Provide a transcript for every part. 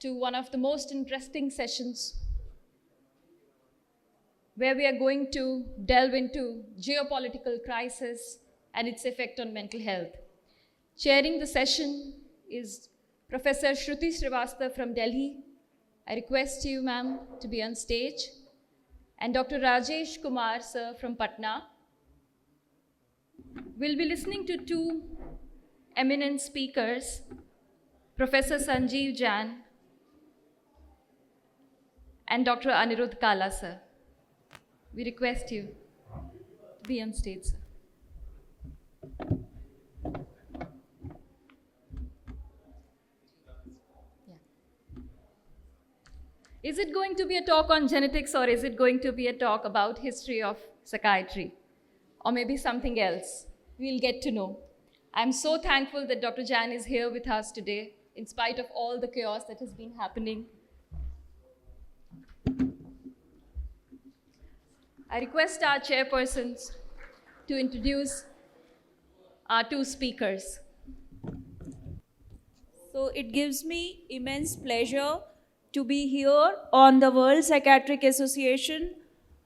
to one of the most interesting sessions where we are going to delve into geopolitical crisis and its effect on mental health. Chairing the session is Professor Shruti Srivastava from Delhi. I request you, ma'am, to be on stage. And Dr. Rajesh Kumar, sir, from Patna. We'll be listening to two eminent speakers, Professor Sanjeev Jain and Dr. Anirudh Kala, sir. We request you to be on stage, sir. Is it going to be a talk on genetics, or is it going to be a talk about history of psychiatry? Or maybe something else? We'll get to know. I'm so thankful that Dr. Jain is here with us today, in spite of all the chaos that has been happening. I request our chairpersons to introduce our two speakers. So it gives me immense pleasure to be here on the World Psychiatric Association,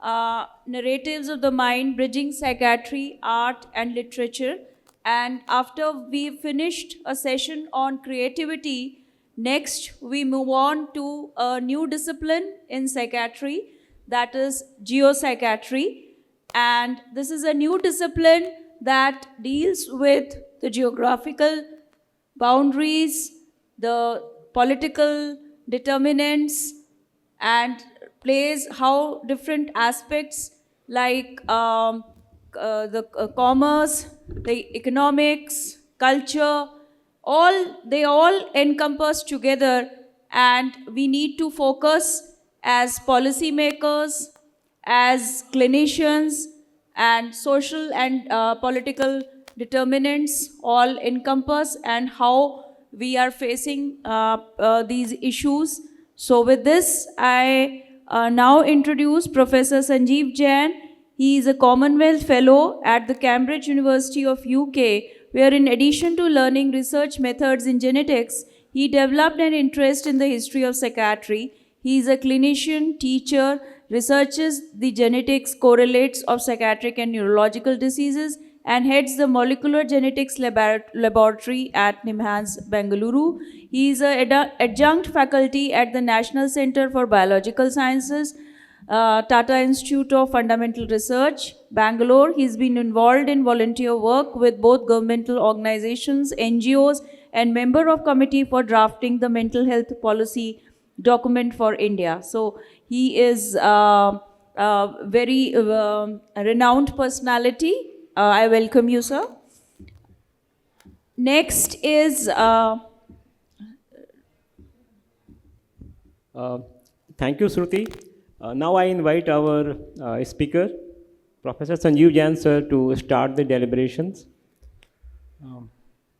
Narratives of the Mind, Bridging Psychiatry, Art and Literature. And after we finished a session on creativity, next we move on to a new discipline in psychiatry, that is geopsychiatry. And this is a new discipline that deals with the geographical boundaries, the political determinants, and plays how different aspects like the commerce, the economics, culture, they all encompass together, and we need to focus as policymakers, as clinicians, and social and political determinants all encompass, and how we are facing these issues. So with this, I now introduce Professor Sanjeev Jain. He is a Commonwealth Fellow at the Cambridge University of UK, where in addition to learning research methods in genetics, he developed an interest in the history of psychiatry. He is a clinician, teacher, researches the genetics correlates of psychiatric and neurological diseases, and heads the molecular genetics laboratory at NIMHANS, Bengaluru. He is an adjunct faculty at the National Center for Biological Sciences, Tata Institute of Fundamental Research, Bangalore. He's been involved in volunteer work with both governmental organizations, NGOs, and member of committee for drafting the mental health policy document for India. So he is a very renowned personality. I welcome you, sir. Next is... Thank you, Shruti. Now I invite our speaker, Professor Sanjeev Jain, sir, to start the deliberations.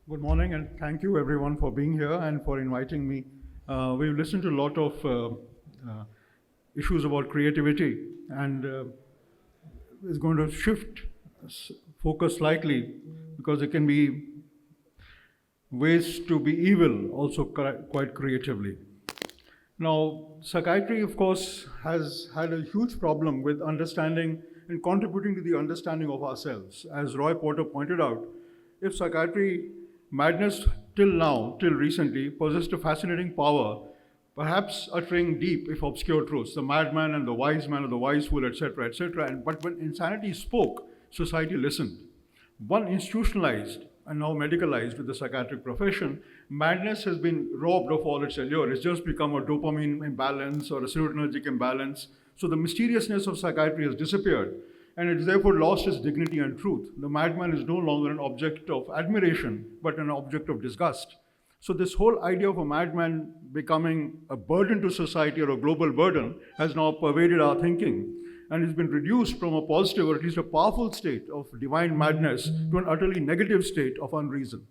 Good morning, and thank you everyone for being here and for inviting me. We've listened to a lot of issues about creativity, and it's going to shift focus slightly, because there can be ways to be evil also quite creatively. Now, psychiatry, of course, has had a huge problem with understanding and contributing to the understanding of ourselves. As Roy Porter pointed out, if psychiatry, madness till now, till recently, possessed a fascinating power, perhaps uttering deep, if obscure truths, the madman and the wise man or the wise fool, etc., etc. But when insanity spoke, society listened. One institutionalized and now medicalized with the psychiatric profession, madness has been robbed of all its allure. It's just become a dopamine imbalance or a serotonergic imbalance. So the mysteriousness of psychiatry has disappeared, and it's therefore lost its dignity and truth. The madman is no longer an object of admiration, but an object of disgust. So this whole idea of a madman becoming a burden to society or a global burden has now pervaded our thinking, and it's been reduced from a positive or at least a powerful state of divine madness to an utterly negative state of unreason.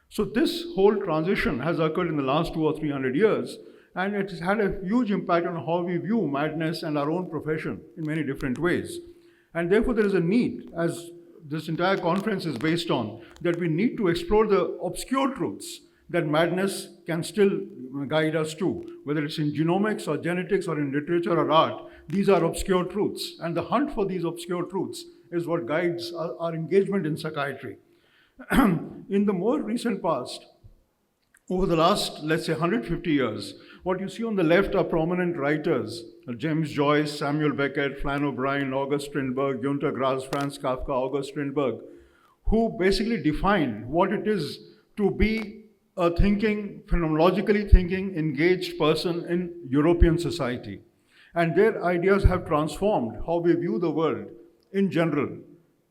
So this whole transition has occurred in the last 200 or 300 years, and it has had a huge impact on how we view madness and our own profession in many different ways. And therefore there is a need, as this entire conference is based on, that we need to explore the obscure truths that madness can still guide us too. Whether it's in genomics or genetics or in literature or art, these are obscure truths. And the hunt for these obscure truths is what guides our engagement in psychiatry. In the more recent past, over the last, let's say, 150 years, what you see on the left are prominent writers, James Joyce, Samuel Beckett, Flann O'Brien, August Strindberg, Günter Grass, Franz Kafka, August Strindberg, who basically define what it is to be a phenomenologically thinking, engaged person in European society. And their ideas have transformed how we view the world in general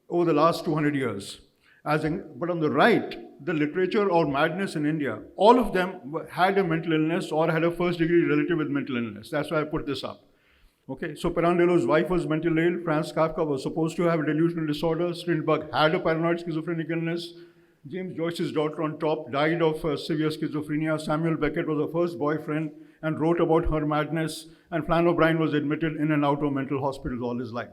over the last 200 years. But on the right, the literature or madness in India, all of them had a mental illness or had a first-degree relative with mental illness. That's why I put this up. Okay, so Pirandello's wife was mentally ill. Franz Kafka was supposed to have a delusional disorder. Strindberg had a paranoid schizophrenic illness. James Joyce's daughter on top died of severe schizophrenia. Samuel Beckett was her first boyfriend and wrote about her madness. And Flann O'Brien was admitted in and out of mental hospitals all his life.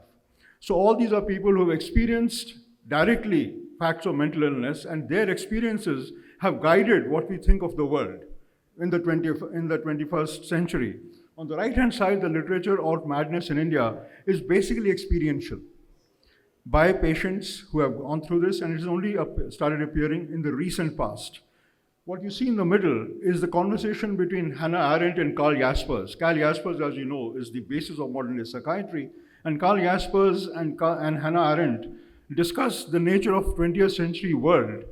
So all these are people who have experienced directly facts of mental illness, and their experiences have guided what we think of the world in the 21st century. On the right-hand side, the literature of madness in India is basically experiential by patients who have gone through this, and it has only started appearing in the recent past. What you see in the middle is the conversation between Hannah Arendt and Karl Jaspers. Karl Jaspers, as you know, is the basis of modern-day psychiatry, and Karl Jaspers and Hannah Arendt discuss the nature of 20th century world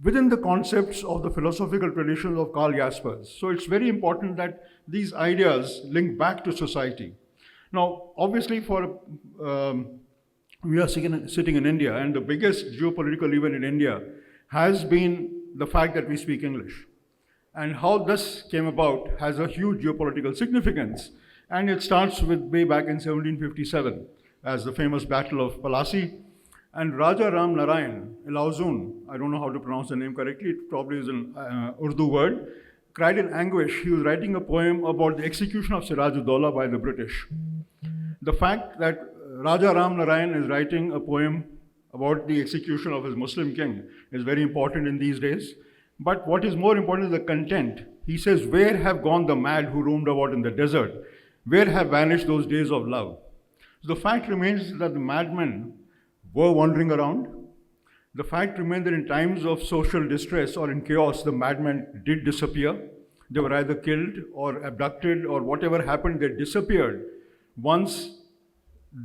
within the concepts of the philosophical traditions of Karl Jaspers. So it's very important that these ideas link back to society. Now, obviously, we are sitting in India, and the biggest geopolitical event in India has been the fact that we speak English. And how this came about has a huge geopolitical significance. And it starts with way back in 1757 as the famous Battle of Palasi. And Raja Ram Narayan Ilauzun, I don't know how to pronounce the name correctly, it probably is an Urdu word, cried in anguish. He was writing a poem about the execution of Siraj-ud-Dawla by the British. The fact that Raja Ram Narayan is writing a poem about the execution of his Muslim king is very important in these days. But what is more important is the content. He says, "Where have gone the mad who roamed about in the desert? Where have vanished those days of love?" So the fact remains that the madmen were wandering around. The fact remains that in times of social distress or in chaos, the madmen did disappear. They were either killed or abducted or whatever happened, they disappeared once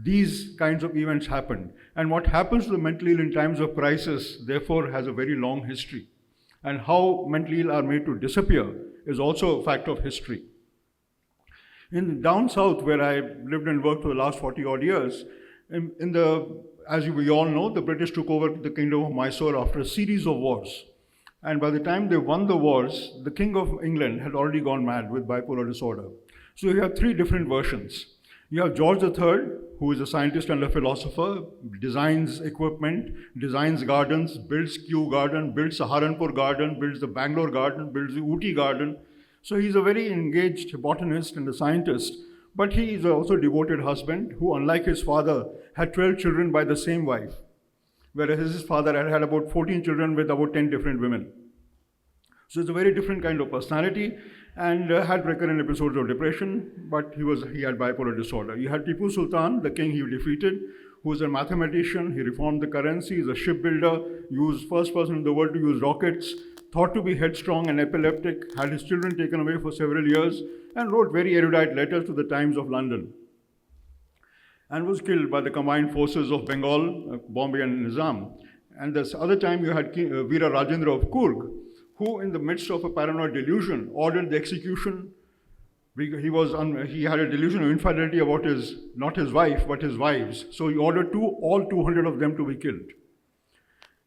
these kinds of events happened. And what happens to the mentally ill in times of crisis, therefore, has a very long history. And how mentally ill are made to disappear is also a fact of history. In down south, where I lived and worked for the last 40 odd years, as we all know, the British took over the kingdom of Mysore after a series of wars. And by the time they won the wars, the King of England had already gone mad with bipolar disorder. So you have three different versions. You have George III, who is a scientist and a philosopher, designs equipment, designs gardens, builds Kew Garden, builds Saharanpur Garden, builds the Bangalore Garden, builds the Ooty Garden. So he's a very engaged botanist and a scientist. But he is also a devoted husband who, unlike his father, had 12 children by the same wife, whereas his father had about 14 children with about 10 different women. So it's a very different kind of personality and had recurrent episodes of depression, but he had bipolar disorder. You had Tipu Sultan, the king he defeated, who was a mathematician. He reformed the currency, he's a shipbuilder, first person in the world to use rockets, thought to be headstrong and epileptic, had his children taken away for several years, and wrote very erudite letters to the Times of London, and was killed by the combined forces of Bengal, Bombay and Nizam. And this other time you had Veera Rajendra of Coorg, who in the midst of a paranoid delusion ordered the execution. He had a delusion of infidelity about not his wife, but his wives. So he ordered all 200 of them to be killed.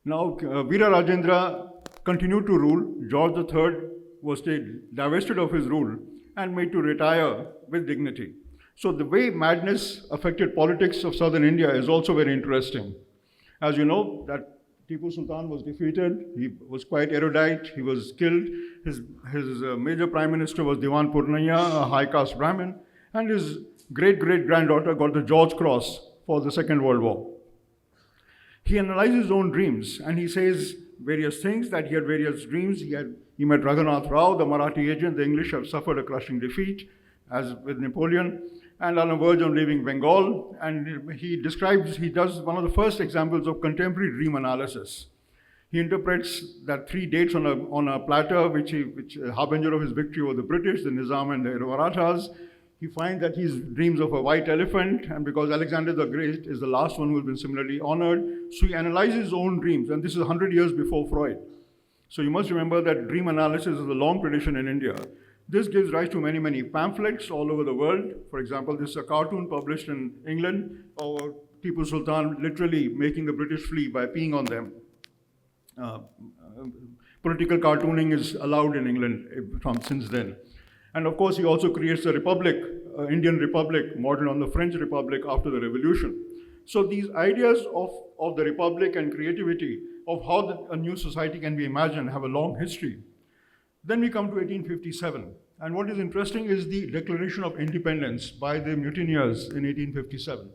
Now, Veera Rajendra continued to rule. George III was divested of his rule and made to retire with dignity. So the way madness affected politics of southern India is also very interesting. As you know, that Tipu Sultan was defeated, he was quite erudite, he was killed. His major prime minister was Diwan Purnaiya, a high caste Brahmin, and his great-great-granddaughter got the George Cross for the Second World War. He analyzes his own dreams and he says, various things, that he had various dreams. He met Raghunath Rao, the Marathi agent. The English have suffered a crushing defeat, as with Napoleon, and on the verge of leaving Bengal. And he does one of the first examples of contemporary dream analysis. He interprets that 3 dates on a platter, which harbinger of his victory over the British, the Nizam and the Marathas. He finds that he dreams of a white elephant, and because Alexander the Great is the last one who has been similarly honored, so he analyzes his own dreams, and this is 100 years before Freud. So you must remember that dream analysis is a long tradition in India. This gives rise to many, many pamphlets all over the world. For example, this is a cartoon published in England of Tipu Sultan literally making the British flee by peeing on them. Political cartooning is allowed in England since then. And of course, he also creates a republic, Indian Republic, modeled on the French Republic after the Revolution. So these ideas of the Republic and creativity, of how a new society can be imagined, have a long history. Then we come to 1857. And what is interesting is the Declaration of Independence by the mutineers in 1857.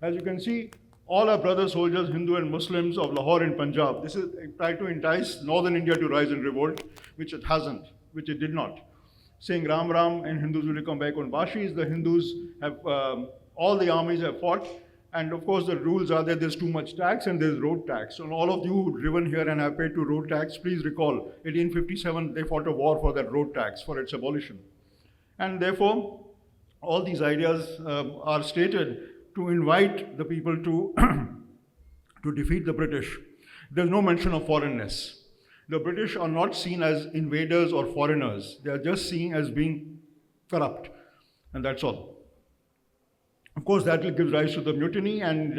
As you can see, all our brother soldiers, Hindu and Muslims of Lahore and Punjab, this is tried to entice northern India to rise in revolt, which it hasn't, which it did not. Saying Ram Ram, and Hindus will come back on Bashis. The Hindus have, all the armies have fought. And of course, the rules are that there's too much tax and there's road tax. So all of you who've driven here and have paid to road tax, please recall, 1857, they fought a war for that road tax, for its abolition. And therefore, all these ideas are stated to invite the people to, to defeat the British. There's no mention of foreignness. The British are not seen as invaders or foreigners. They are just seen as being corrupt. And that's all. Of course, that gives rise to the mutiny, and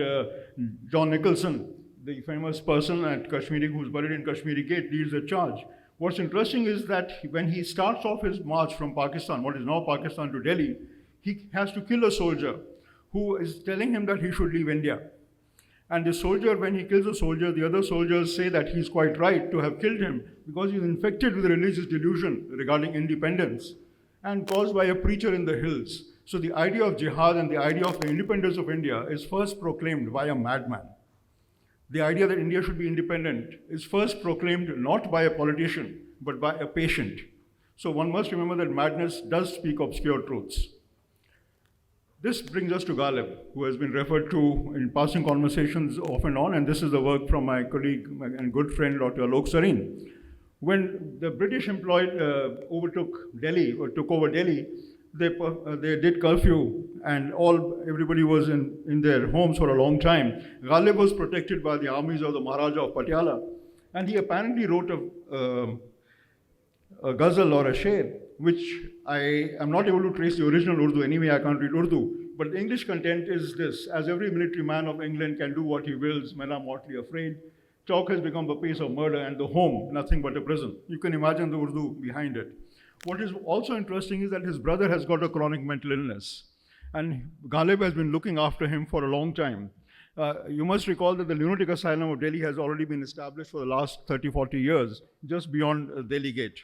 John Nicholson, the famous person at Kashmiri who's buried in Kashmiri Gate, leads the charge. What's interesting is that when he starts off his march from Pakistan, what is now Pakistan, to Delhi, he has to kill a soldier who is telling him that he should leave India. And the soldier, when he kills a soldier, the other soldiers say that he's quite right to have killed him because he's infected with a religious delusion regarding independence and caused by a preacher in the hills. So the idea of jihad and the idea of the independence of India is first proclaimed by a madman. The idea that India should be independent is first proclaimed not by a politician, but by a patient. So one must remember that madness does speak obscure truths. This brings us to Ghalib, who has been referred to in passing conversations off and on, and this is the work from my colleague and good friend, Dr. Alok Sareen. When the British overtook Delhi, or took over Delhi, they did curfew, and everybody was in their homes for a long time. Ghalib was protected by the armies of the Maharaja of Patiala, and he apparently wrote a ghazal or a sher, which I am not able to trace the original Urdu. Anyway, I can't read Urdu. But the English content is this: as every military man of England can do what he wills, men are mortally afraid. Chalk has become the place of murder, and the home nothing but a prison. You can imagine the Urdu behind it. What is also interesting is that his brother has got a chronic mental illness, and Ghalib has been looking after him for a long time. You must recall that the lunatic asylum of Delhi has already been established for the last 30-40 years, just beyond Delhi Gate.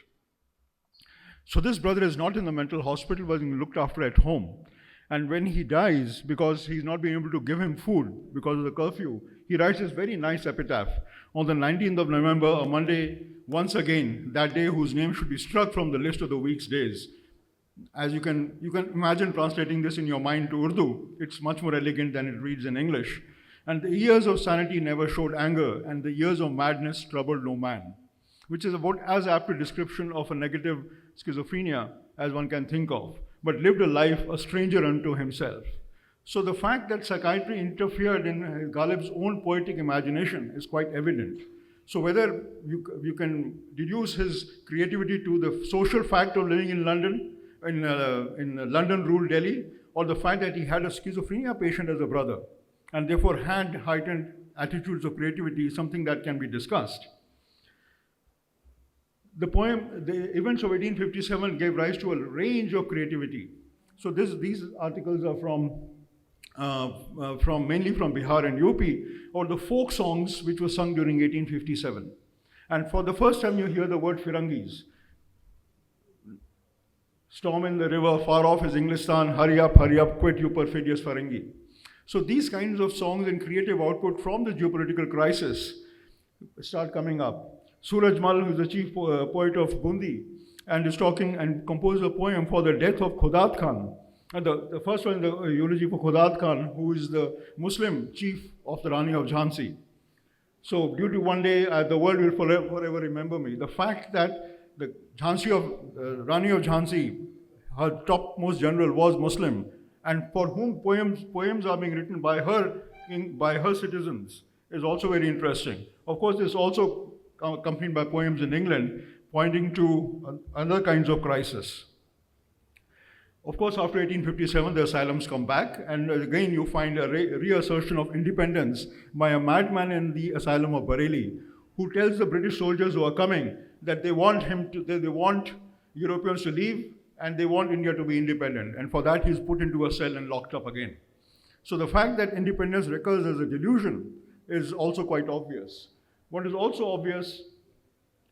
So this brother is not in the mental hospital, but being looked after at home. And when he dies, because he's not been able to give him food because of the curfew, he writes this very nice epitaph. On the 19th of November, a Monday, once again, that day whose name should be struck from the list of the week's days. As you can imagine translating this in your mind to Urdu, it's much more elegant than it reads in English. And the years of sanity never showed anger, and the years of madness troubled no man, which is about as apt a description of a negative schizophrenia as one can think of, but lived a life a stranger unto himself. So the fact that psychiatry interfered in Ghalib's own poetic imagination is quite evident. So whether you can deduce his creativity to the social fact of living in London, in London-ruled Delhi, or the fact that he had a schizophrenia patient as a brother, and therefore had heightened attitudes of creativity, is something that can be discussed. The events of 1857 gave rise to a range of creativity. So these articles are mainly from Bihar and UP, or the folk songs which were sung during 1857. And for the first time you hear the word Firangis. Storm in the river, far off is Inglistan, hurry up, quit you perfidious Farangi. So these kinds of songs and creative output from the geopolitical crisis start coming up. Suraj who is the chief poet of Bundi, and is talking and composed a poem for the death of Khudat Khan. And the first one, the eulogy for Khudat Khan, who is the Muslim chief of the Rani of Jhansi. So due to one day, the world will forever remember me. The fact that the Rani of Jhansi, her topmost general, was Muslim, and for whom poems are being written by her citizens, is also very interesting. Of course, this is also accompanied by poems in England, pointing to other kinds of crisis. Of course, after 1857, the asylums come back, and again you find a reassertion of independence by a madman in the asylum of Bareilly, who tells the British soldiers who are coming that they want Europeans to leave, and they want India to be independent, and for that he's put into a cell and locked up again. So the fact that independence recurs as a delusion is also quite obvious. What is also obvious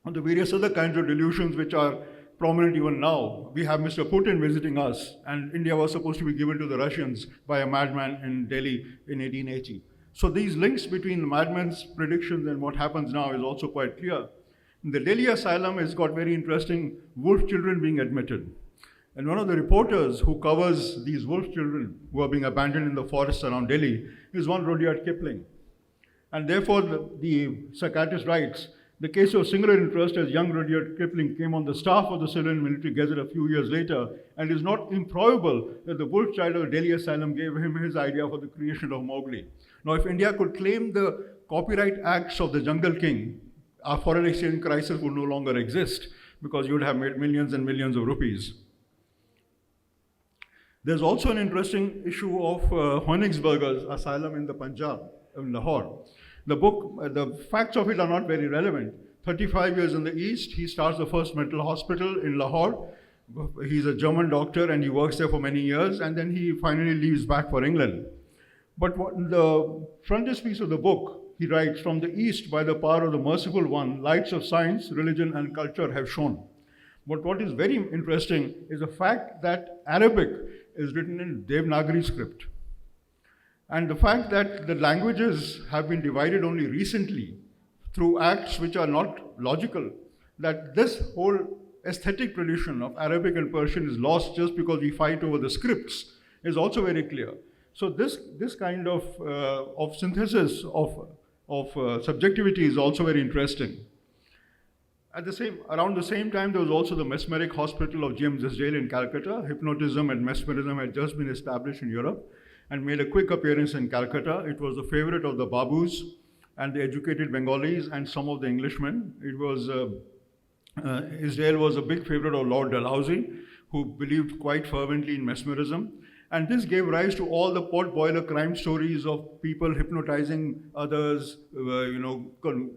are the various other kinds of delusions which are prominent even now. We have Mr. Putin visiting us, and India was supposed to be given to the Russians by a madman in Delhi in 1880. So these links between the madman's predictions and what happens now is also quite clear. The Delhi asylum has got very interesting wolf children being admitted. And one of the reporters who covers these wolf children who are being abandoned in the forests around Delhi is one Rudyard Kipling. And therefore, the psychiatrist writes, the case of singular interest as young Rudyard Kipling came on the staff of the Civilian Military Gazette a few years later, and it is not improbable that the wolf child of the Delhi asylum gave him his idea for the creation of Mowgli. Now, if India could claim the copyright acts of the Jungle King, our foreign exchange crisis would no longer exist, because you would have made millions and millions of rupees. There's also an interesting issue of Hoenigsberger's asylum in the Punjab, in Lahore. The facts of it are not very relevant. 35 years in the East, he starts the first mental hospital in Lahore. He's a German doctor and he works there for many years, and then he finally leaves back for England. But the frontispiece of the book, he writes, from the East, by the power of the merciful one, lights of science, religion, and culture have shone. But what is very interesting is the fact that Arabic is written in Devanagari script. And the fact that the languages have been divided only recently through acts which are not logical, that this whole aesthetic tradition of Arabic and Persian is lost just because we fight over the scripts is also very clear. So this kind of synthesis of subjectivity is also very interesting. Around the same time, there was also the Mesmeric Hospital of James Jain in Calcutta. Hypnotism and mesmerism had just been established in Europe and made a quick appearance in Calcutta. It was the favorite of the Babus and the educated Bengalis and some of the Englishmen. It was, Israel was a big favorite of Lord Dalhousie, who believed quite fervently in mesmerism. And this gave rise to all the pot-boiler crime stories of people hypnotizing others,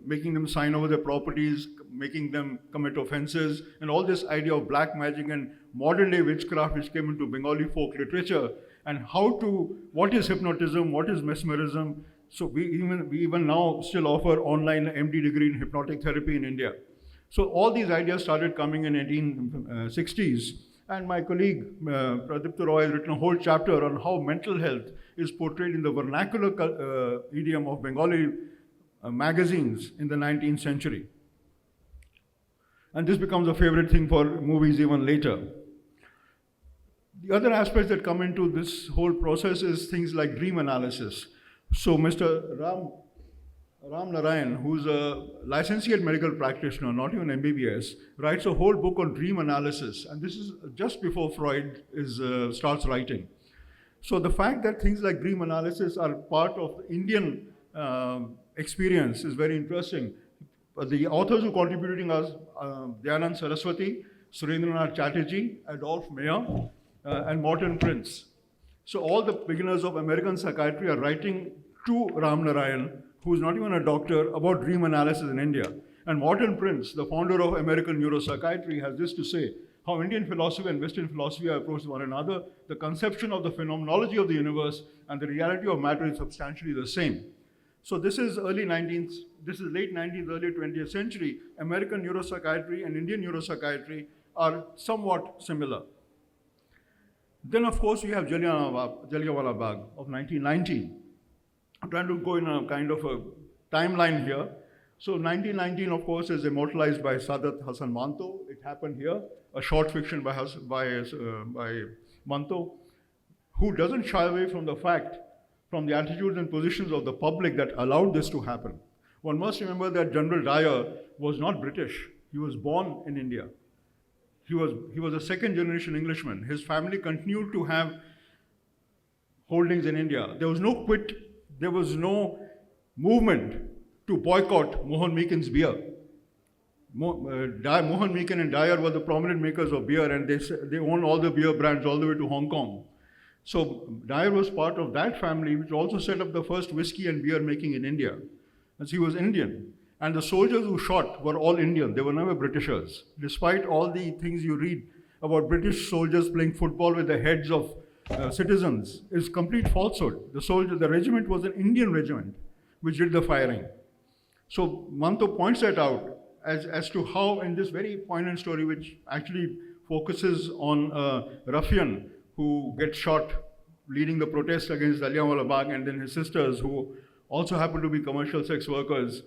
making them sign over their properties, making them commit offenses, and all this idea of black magic and modern-day witchcraft which came into Bengali folk literature, and what is hypnotism, what is mesmerism. So we even now still offer online MD degree in hypnotic therapy in India. So all these ideas started coming in 1860s. And my colleague, Pradipta Roy, has written a whole chapter on how mental health is portrayed in the vernacular idiom of Bengali magazines in the 19th century. And this becomes a favorite thing for movies even later. The other aspects that come into this whole process is things like dream analysis. So Mr. Ram Narayan, who's a licentiate medical practitioner, not even MBBS, writes a whole book on dream analysis. And this is just before Freud starts writing. So the fact that things like dream analysis are part of Indian experience is very interesting. The authors who contributing are Dayanand Saraswati, Surendranath Chatterjee, Adolph Meyer, and Morton Prince. So all the beginners of American psychiatry are writing to Ram Narayan, who is not even a doctor, about dream analysis in India. And Morton Prince, the founder of American neuropsychiatry, has this to say: how Indian philosophy and Western philosophy are approached one another, the conception of the phenomenology of the universe and the reality of matter is substantially the same. So this is late 19th, early 20th century. American neuropsychiatry and Indian neuropsychiatry are somewhat similar. Then, of course, we have Jallianwala Bagh of 1919. I'm trying to go in a kind of a timeline here. So 1919, of course, is immortalized by Sadat Hasan Manto. It happened here, a short fiction by Manto, who doesn't shy away from the fact, from the attitudes and positions of the public that allowed this to happen. One must remember that General Dyer was not British. He was born in India. He was a second generation Englishman. His family continued to have holdings in India. There was no movement to boycott Mohan Meekin's beer. Mohan Meekin and Dyer were the prominent makers of beer, and they owned all the beer brands all the way to Hong Kong. So Dyer was part of that family, which also set up the first whiskey and beer making in India. As he was Indian. And the soldiers who shot were all Indian. They were never Britishers. Despite all the things you read about British soldiers playing football with the heads of citizens, is complete falsehood. The regiment was an Indian regiment which did the firing. So Manto points that out as to how, in this very poignant story, which actually focuses on a ruffian who gets shot leading the protest against Jallianwala Bagh, and then his sisters, who also happen to be commercial sex workers,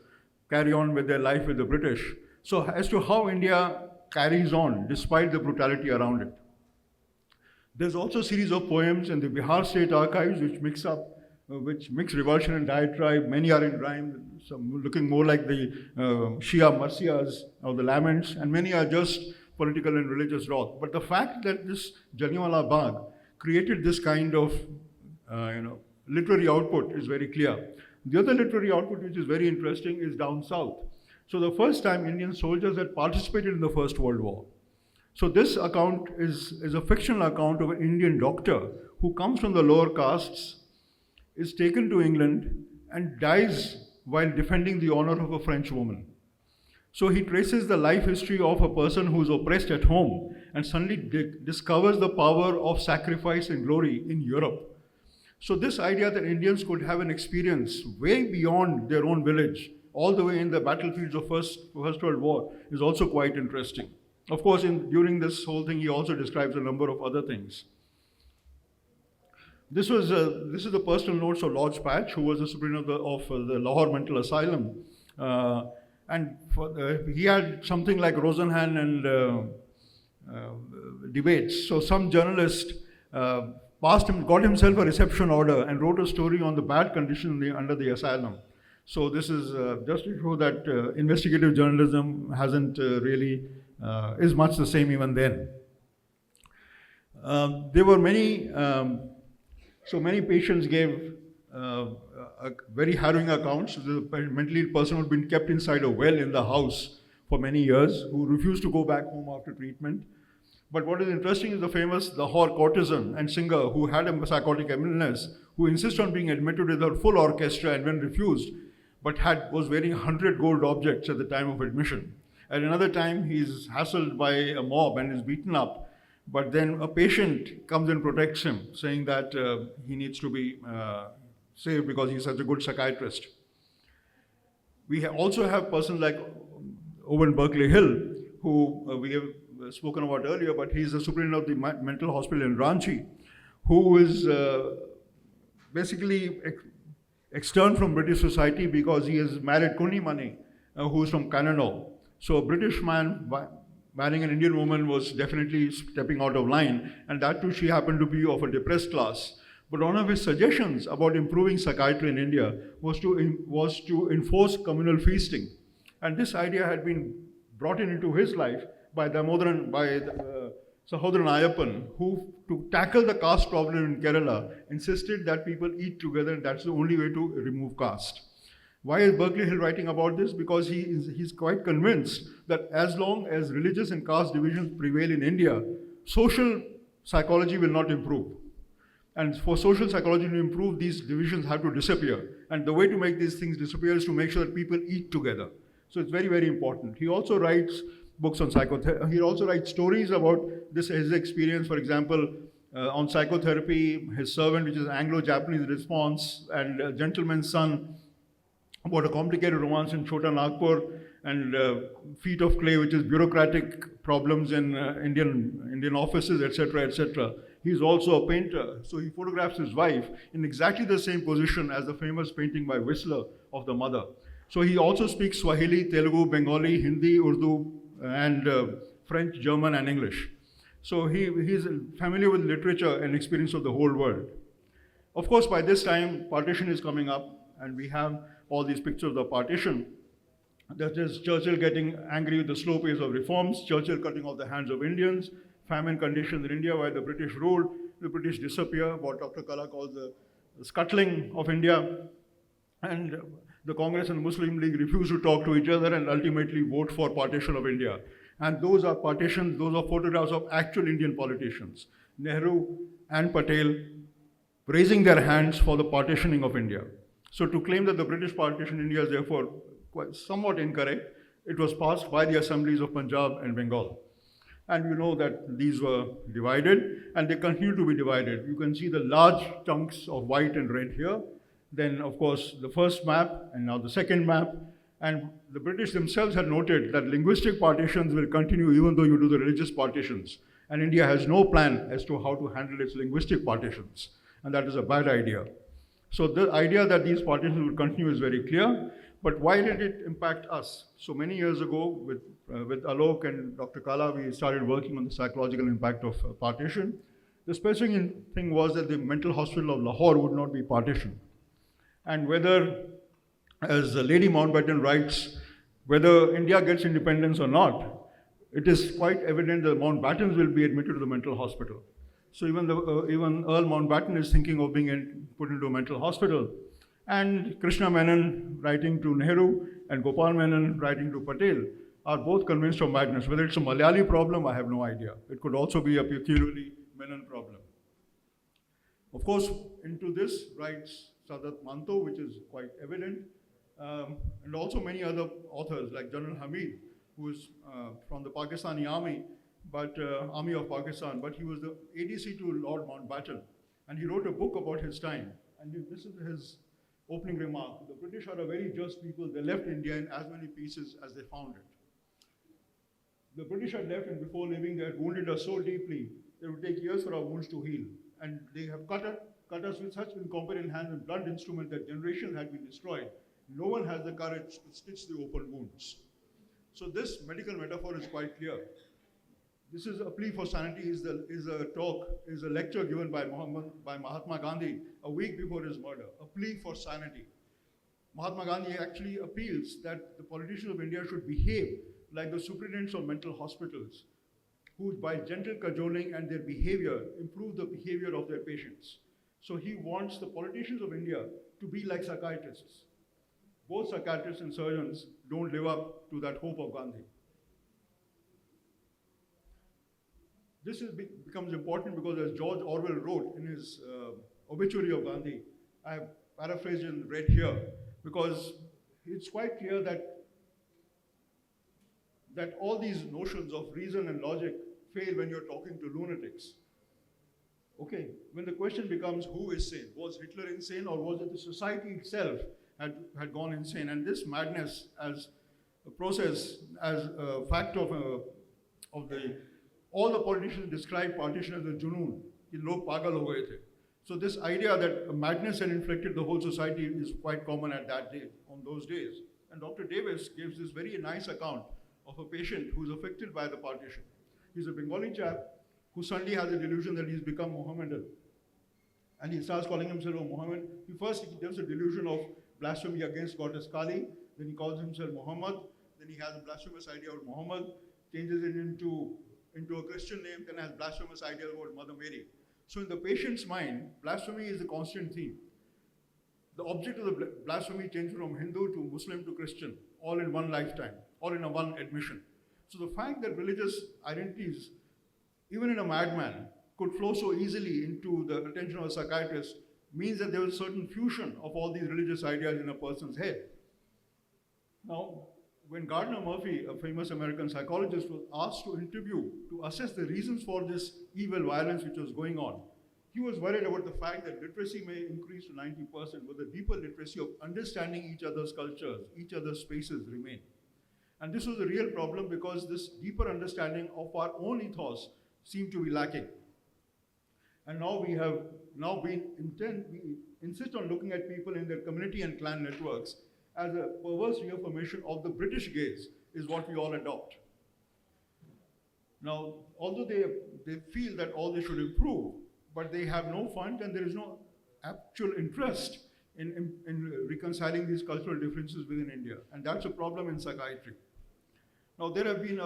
carry on with their life with the British. So as to how India carries on despite the brutality around it. There's also a series of poems in the Bihar State Archives which mix revulsion and diatribe. Many are in rhyme, some looking more like the Shia Marsiyas or the laments, and many are just political and religious wrath. But the fact that this Jallianwala Bagh created this kind of literary output is very clear. The other literary output which is very interesting is down south. So the first time Indian soldiers had participated in the First World War. So this account is a fictional account of an Indian doctor who comes from the lower castes, is taken to England and dies while defending the honor of a French woman. So he traces the life history of a person who is oppressed at home and suddenly discovers the power of sacrifice and glory in Europe. So this idea that Indians could have an experience way beyond their own village, all the way in the battlefields of First World War, is also quite interesting. Of course, during this whole thing, he also describes a number of other things. This is the personal notes of Lodge Patch, who was the superintendent of the Lahore Mental Asylum. He had something like Rosenhan and debates. So some journalist got himself a reception order and wrote a story on the bad condition under the asylum. So this is just to show that investigative journalism hasn't really, is much the same even then. There were many patients gave very harrowing accounts. The mentally ill person who had been kept inside a well in the house for many years, who refused to go back home after treatment. But what is interesting is the famous Lahore courtesan and singer who had a psychotic illness, who insisted on being admitted with her full orchestra, and when refused, but was wearing 100 gold objects at the time of admission. At another time, he's hassled by a mob and is beaten up, but then a patient comes and protects him, saying that he needs to be saved because he's such a good psychiatrist. We also have persons like Owen Berkeley Hill, who we have spoken about earlier, but he's the superintendent of the mental hospital in Ranchi, who is basically external from British society because he has married Kunni Mani, who is from Kannada. So a British man marrying an Indian woman was definitely stepping out of line, and that too she happened to be of a depressed class. But one of his suggestions about improving psychiatry in India was to enforce communal feasting. And this idea had been brought into his life by Sahodran Ayappan, who, to tackle the caste problem in Kerala, insisted that people eat together, and that's the only way to remove caste. Why is Berkeley Hill writing about this? Because he's quite convinced that as long as religious and caste divisions prevail in India, social psychology will not improve. And for social psychology to improve, these divisions have to disappear. And the way to make these things disappear is to make sure that people eat together. So it's very, very important. He also writes books on psychotherapy. He also writes stories about his experience, for example, on psychotherapy, his servant, which is Anglo-Japanese response, and a gentleman's son, about a complicated romance in Chota Nagpur, and Feet of Clay, which is bureaucratic problems in Indian offices, etc., etc. He's also a painter, so he photographs his wife in exactly the same position as the famous painting by Whistler of the mother. So he also speaks Swahili, Telugu, Bengali, Hindi, Urdu, and French, German, and English. So he's familiar with literature and experience of the whole world. Of course, by this time, partition is coming up, and we have all these pictures of the partition. That is Churchill getting angry with the slow pace of reforms, Churchill cutting off the hands of Indians, famine conditions in India where the British ruled, the British disappear, what Dr. Kala calls the scuttling of India, and the Congress and the Muslim League refuse to talk to each other and ultimately vote for partition of India. And those are partitions, those are photographs of actual Indian politicians, Nehru and Patel raising their hands for the partitioning of India. So to claim that the British partition in India is therefore somewhat incorrect, it was passed by the assemblies of Punjab and Bengal. And you know that these were divided, and they continue to be divided. You can see the large chunks of white and red here. Then, of course, the first map, and now the second map. And the British themselves had noted that linguistic partitions will continue even though you do the religious partitions. And India has no plan as to how to handle its linguistic partitions. And that is a bad idea. So the idea that these partitions will continue is very clear. But why did it impact us? So many years ago, with Alok and Dr. Kala, we started working on the psychological impact of partition. The specific thing was that the mental hospital of Lahore would not be partitioned. And whether, as Lady Mountbatten writes, whether India gets independence or not, it is quite evident that Mountbattens will be admitted to the mental hospital. So even Earl Mountbatten is thinking of being put into a mental hospital. And Krishna Menon writing to Nehru and Gopal Menon writing to Patel are both convinced of madness. Whether it's a Malayali problem, I have no idea. It could also be a peculiarly Menon problem. Of course, into this writes Sadat Manto, which is quite evident, and also many other authors like General Hamid, who is from the Pakistani army, but Army of Pakistan, but he was the ADC to Lord Mountbatten, and he wrote a book about his time. And this is his opening remark. The British are a very just people. They left India in as many pieces as they found it. The British had left, and before leaving, they had wounded us so deeply, it would take years for our wounds to heal. And they have cut us with such incompetent hands and blunt instruments that generations had been destroyed. No one has the courage to stitch the open wounds. So this medical metaphor is quite clear. This is a plea for sanity, is a lecture given by Mahatma Gandhi a week before his murder, a plea for sanity. Mahatma Gandhi actually appeals that the politicians of India should behave like the superintendents of mental hospitals, who by gentle cajoling and their behavior improve the behavior of their patients. So he wants the politicians of India to be like psychiatrists. Both psychiatrists and surgeons don't live up to that hope of Gandhi. This becomes important because, as George Orwell wrote in his obituary of Gandhi, I have paraphrased and read here, because it's quite clear that all these notions of reason and logic fail when you're talking to lunatics. Okay, when the question becomes who is sane, was Hitler insane, or was it the society itself had gone insane? And this madness as a process, as a fact of all the politicians describe partition as a junoon, ki log pagal ho gaye the. So this idea that madness had infected the whole society is quite common at that day, on those days. And Dr. Davis gives this very nice account of a patient who is affected by the partition. He's a Bengali chap who suddenly has a delusion that he's become Mohammedan. And he starts calling himself a Mohammed. He develops a delusion of blasphemy against goddess Kali, then he calls himself Muhammad, then he has a blasphemous idea of Muhammad, changes it into a Christian name, then has blasphemous idea about Mother Mary. So in the patient's mind, blasphemy is a constant theme. The object of the blasphemy changes from Hindu to Muslim to Christian, all in one lifetime, all in one admission. So the fact that religious identities, even in a madman, could flow so easily into the attention of a psychiatrist means that there was a certain fusion of all these religious ideas in a person's head. Now, when Gardner Murphy, a famous American psychologist, was asked to interview to assess the reasons for this evil violence which was going on, he was worried about the fact that literacy may increase to 90%, but the deeper literacy of understanding each other's cultures, each other's spaces remain. And this was a real problem because this deeper understanding of our own ethos seemed to be lacking. And now we insist on looking at people in their community and clan networks as a perverse reaffirmation of the British gaze is what we all adopt. Now, although they feel that all they should improve, but they have no fund and there is no actual interest in reconciling these cultural differences within India. And that's a problem in psychiatry. Now, there have been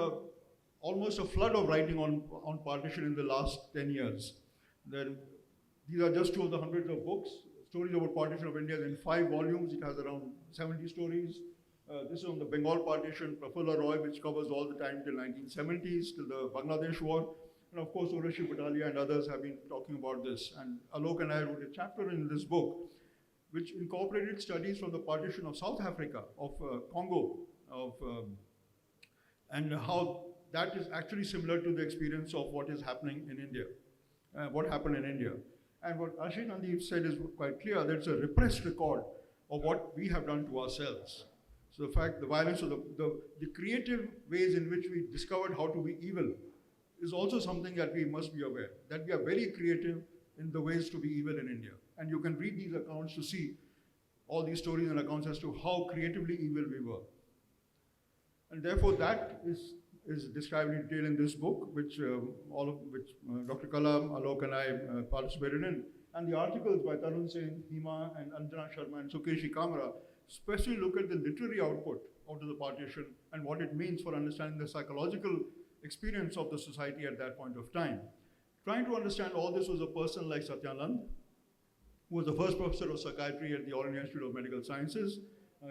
almost a flood of writing on partition in the last 10 years. These are just two of the hundreds of books. Stories about partition of India is in 5 volumes. It has around 70 stories. This is on the Bengal partition, Prafulla Roy, which covers all the time till 1970s, till the Bangladesh war. And of course, Urashi Batalia and others have been talking about this. And Alok and I wrote a chapter in this book, which incorporated studies from the partition of South Africa, of Congo, and how that is actually similar to the experience of what is happening in India, what happened in India. And what Ashin Nandeep said is quite clear, that it's a repressed record of what we have done to ourselves. So the fact, the violence of the creative ways in which we discovered how to be evil is also something that we must be aware, that we are very creative in the ways to be evil in India. And you can read these accounts to see all these stories and accounts as to how creatively evil we were. And therefore that is described in detail in this book, which Dr. Kala, Alok and I participated in. And the articles by Tarun Sen, Hima and Anjana Sharma and Sukeshi Kamara especially look at the literary output out of the partition and what it means for understanding the psychological experience of the society at that point of time. Trying to understand all this was a person like Satyanand, who was the first professor of psychiatry at the All India Institute of Medical Sciences.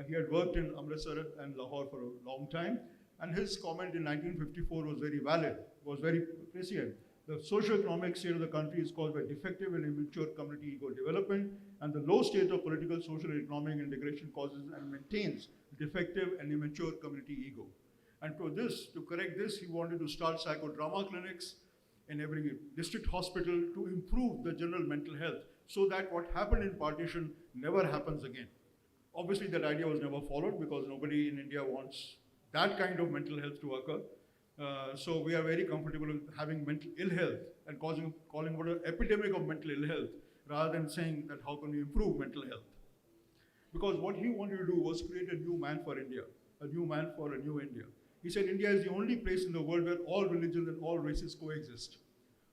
He had worked in Amritsar and Lahore for a long time, and his comment in 1954 was very valid, was very prescient. The socio-economic state of the country is caused by defective and immature community ego development, and the low state of political, social, and economic integration causes and maintains defective and immature community ego. And to correct this, he wanted to start psychodrama clinics in every district hospital to improve the general mental health, so that what happened in partition never happens again. Obviously, that idea was never followed because nobody in India wants that kind of mental health to occur. So we are very comfortable with having mental ill health and calling it an epidemic of mental ill health, rather than saying that how can we improve mental health. Because what he wanted to do was create a new man for India, a new man for a new India. He said India is the only place in the world where all religions and all races coexist.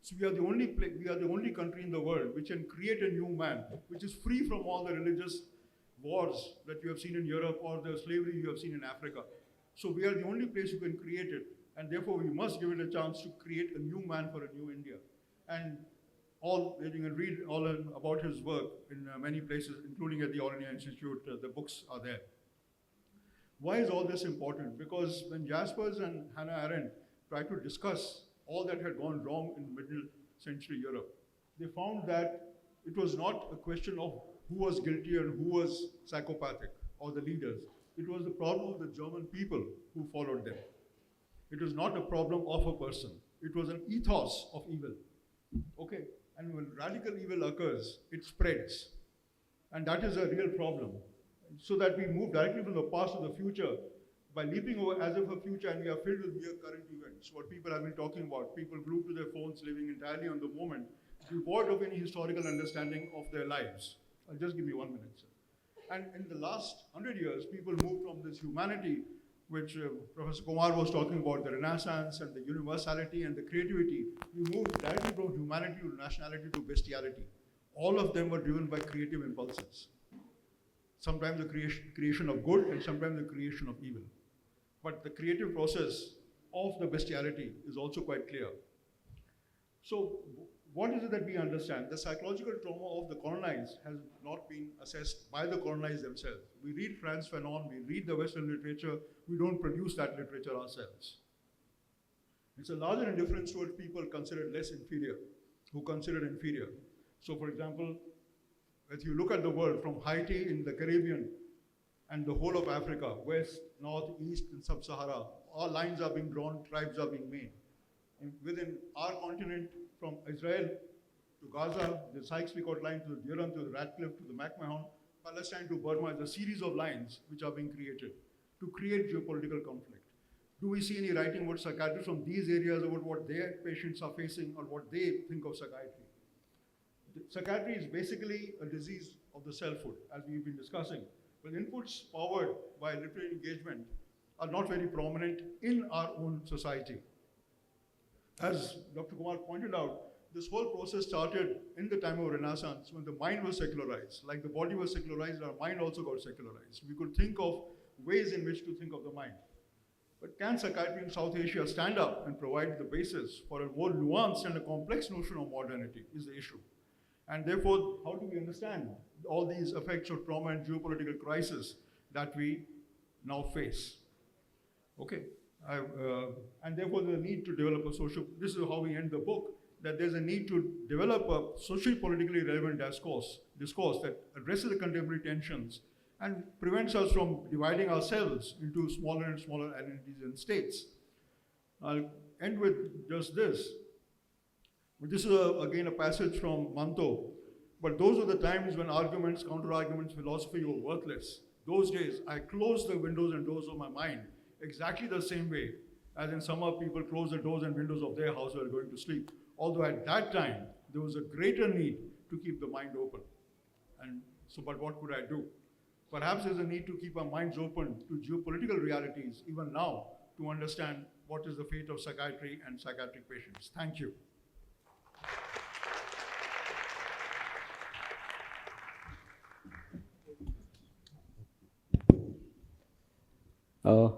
So we are the only country in the world which can create a new man, which is free from all the religious wars that you have seen in Europe or the slavery you have seen in Africa. So we are the only place who can create it, and therefore we must give it a chance to create a new man for a new India. And you can read all about his work in many places, including at the All India Institute. The books are there. Why is all this important? Because when Jaspers and Hannah Arendt tried to discuss all that had gone wrong in middle century Europe, they found that it was not a question of who was guilty and who was psychopathic or the leaders. It was the problem of the German people who followed them. It was not a problem of a person. It was an ethos of evil. Okay? And when radical evil occurs, it spreads. And that is a real problem. So that we move directly from the past to the future by leaping over as if a future, and we are filled with mere current events. What people have been talking about, people glued to their phones, living entirely on the moment, devoid of any historical understanding of their lives. Just give me 1 minute, sir. And in the last 100 years, people moved from this humanity, which Professor Kumar was talking about, the Renaissance and the universality and the creativity. We moved directly from humanity to nationality to bestiality. All of them were driven by creative impulses. Sometimes the creation of good and sometimes the creation of evil. But the creative process of the bestiality is also quite clear. So what is it that we understand? The psychological trauma of the colonized has not been assessed by the colonized themselves. We read Frantz Fanon, we read the Western literature, we don't produce that literature ourselves. It's a larger indifference towards people considered less inferior, who considered inferior. So for example, if you look at the world from Haiti in the Caribbean and the whole of Africa, west, north, east, and sub-Sahara, all lines are being drawn, tribes are being made. And within our continent, from Israel to Gaza, the Sykes-Picot line to the Durham, to the Radcliffe, to the McMahon, Palestine to Burma, is a series of lines which are being created to create geopolitical conflict. Do we see any writing about psychiatrists from these areas about what their patients are facing or what they think of psychiatry? Psychiatry is basically a disease of the selfhood, as we've been discussing. but inputs powered by literary engagement are not very prominent in our own society. As Dr. Kumar pointed out, this whole process started in the time of Renaissance when the mind was secularized. Like the body was secularized, our mind also got secularized. We could think of ways in which to think of the mind. But can psychiatry in South Asia stand up and provide the basis for a more nuanced and a complex notion of modernity is the issue. And therefore, how do we understand all these effects of trauma and geopolitical crisis that we now face? Okay, and therefore the need to develop a social, this is how we end the book, that there's a need to develop a socially politically relevant discourse that addresses the contemporary tensions and prevents us from dividing ourselves into smaller and smaller identities and states. I'll end with just this. This is again a passage from Manto, but those are the times when arguments, counter-arguments, philosophy were worthless. Those days, I closed the windows and doors of my mind exactly the same way as in summer people close the doors and windows of their house while going to sleep. Although at that time, there was a greater need to keep the mind open. And so, but what could I do? Perhaps there's a need to keep our minds open to geopolitical realities, even now, to understand what is the fate of psychiatry and psychiatric patients. Thank you.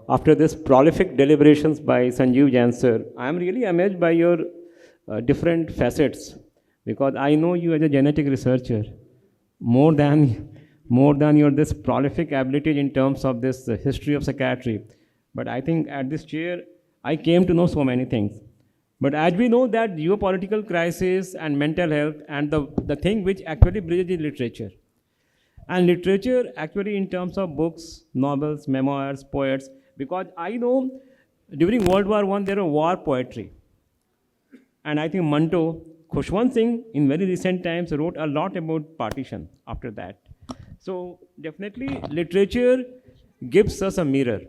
After this prolific deliberations by Sanjeev Jain sir, I am really amazed by your different facets, because I know you as a genetic researcher more than your this prolific ability in terms of this history of psychiatry. But I think at this chair, I came to know so many things. But as we know that geopolitical crisis and mental health and the thing which actually bridges is literature. And literature actually in terms of books, novels, memoirs, poets, because I know during World War I there was war poetry. And I think Manto, Khushwant Singh in very recent times wrote a lot about partition after that. So definitely literature gives us a mirror.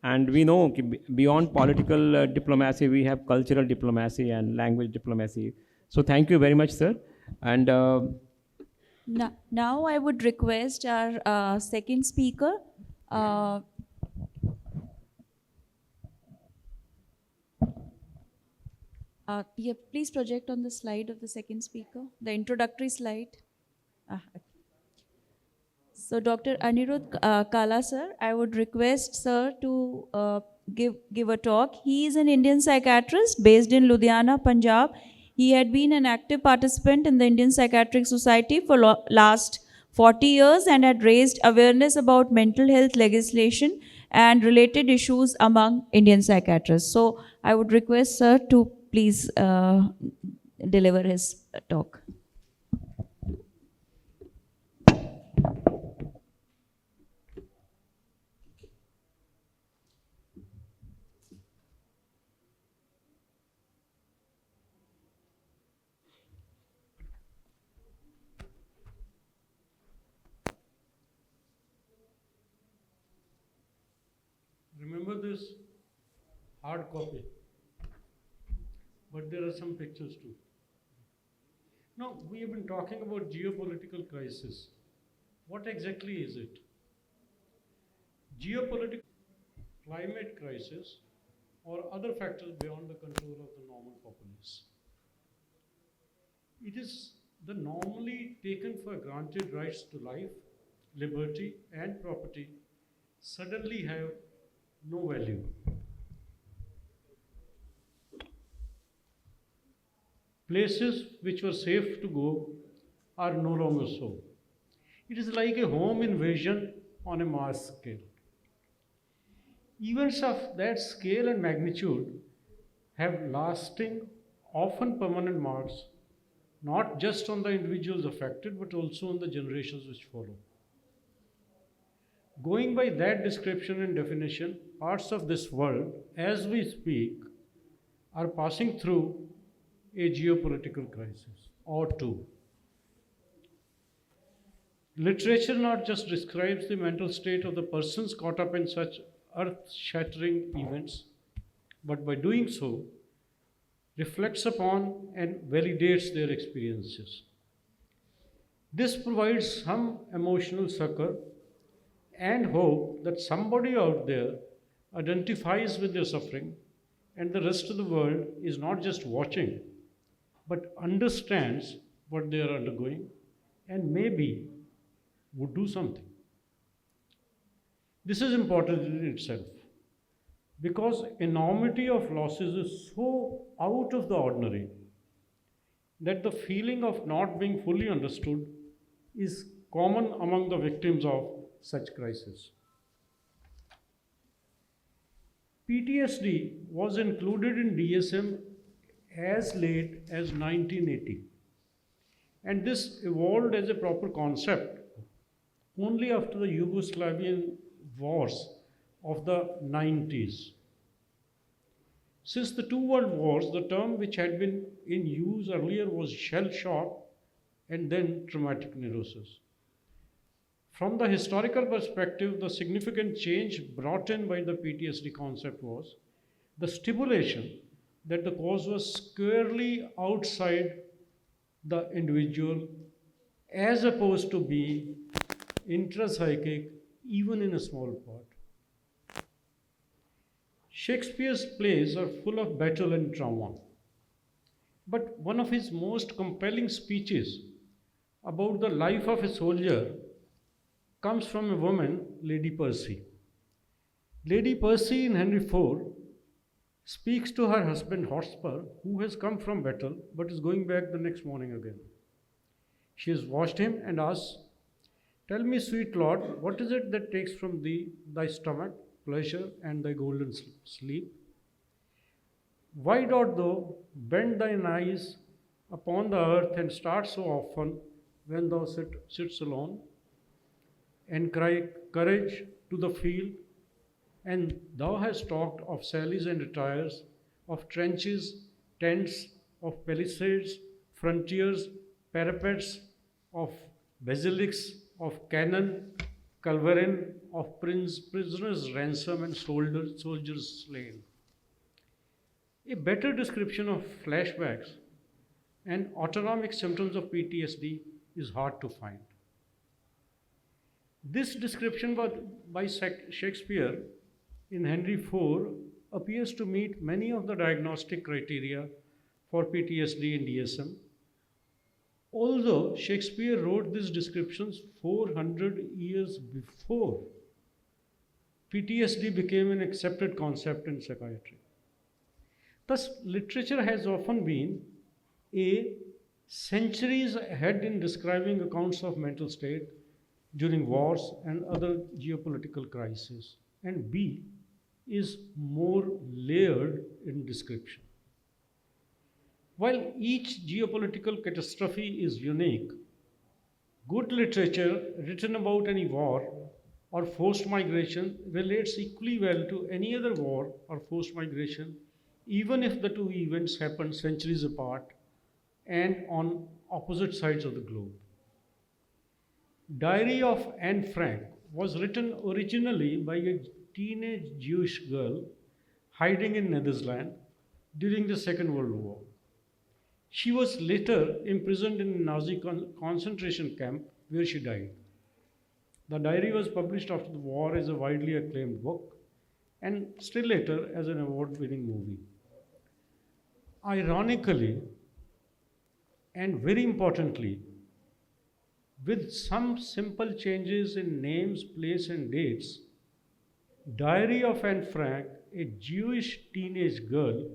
And we know beyond political diplomacy, we have cultural diplomacy and language diplomacy. So thank you very much, sir. And now I would request our second speaker, yeah, please project on the slide of the second speaker, the introductory slide. Okay. So Dr. Anirudh Kala sir, I would request sir to give a talk. He is an Indian psychiatrist based in Ludhiana, Punjab. He had been an active participant in the Indian Psychiatric Society for last 40 years and had raised awareness about mental health legislation and related issues among Indian psychiatrists. So I would request sir to please deliver his talk. Remember this hard copy, but there are some pictures too. Now, we have been talking about geopolitical crisis. What exactly is it? Geopolitical, climate crisis, or other factors beyond the control of the normal populace. It is the normally taken for granted rights to life, liberty, and property suddenly have no value. Places which were safe to go are no longer so. It is like a home invasion on a mass scale. Events of that scale and magnitude have lasting, often permanent marks, not just on the individuals affected, but also on the generations which follow. Going by that description and definition, parts of this world, as we speak, are passing through a geopolitical crisis or two. Literature not just describes the mental state of the persons caught up in such earth-shattering events, but by doing so, reflects upon and validates their experiences. This provides some emotional succor and hope that somebody out there identifies with their suffering and the rest of the world is not just watching but understands what they are undergoing and maybe would do something. This is important in itself because enormity of losses is so out of the ordinary that the feeling of not being fully understood is common among the victims of such crises. PTSD was included in DSM as late as 1980, and this evolved as a proper concept only after the Yugoslavian wars of the 90s. Since the two world wars, the term which had been in use earlier was shell shock and then traumatic neurosis. From the historical perspective, the significant change brought in by the PTSD concept was the stipulation that the cause was squarely outside the individual as opposed to being intrapsychic even in a small part. Shakespeare's plays are full of battle and trauma, but one of his most compelling speeches about the life of a soldier comes from a woman, Lady Percy. Lady Percy in Henry IV speaks to her husband Hotspur, who has come from battle but is going back the next morning again. She has watched him and asks, "Tell me, sweet lord, what is it that takes from thee thy stomach, pleasure, and thy golden sleep? Why dost thou bend thine eyes upon the earth and start so often when thou sits alone, and cry courage to the field? And thou hast talked of sallies and retires, of trenches, tents, of palisades, frontiers, parapets, of basilics, of cannon, culverin, of prisoners' ransom and soldiers slain." A better description of flashbacks and autonomic symptoms of PTSD is hard to find. This description by Shakespeare in Henry IV appears to meet many of the diagnostic criteria for PTSD in DSM, although Shakespeare wrote these descriptions 400 years before PTSD became an accepted concept in psychiatry. Thus, literature has often been A. centuries ahead in describing accounts of mental state during wars and other geopolitical crises, and B. is more layered in description. While each geopolitical catastrophe is unique, good literature written about any war or forced migration relates equally well to any other war or forced migration, even if the two events happened centuries apart and on opposite sides of the globe. Diary of Anne Frank was written originally by a teenage Jewish girl hiding in Netherlands during the Second World War. She was later imprisoned in a Nazi concentration camp where she died. The diary was published after the war as a widely acclaimed book and still later as an award-winning movie. Ironically, and very importantly, with some simple changes in names, place, and dates, Diary of Anne Frank, a Jewish teenage girl,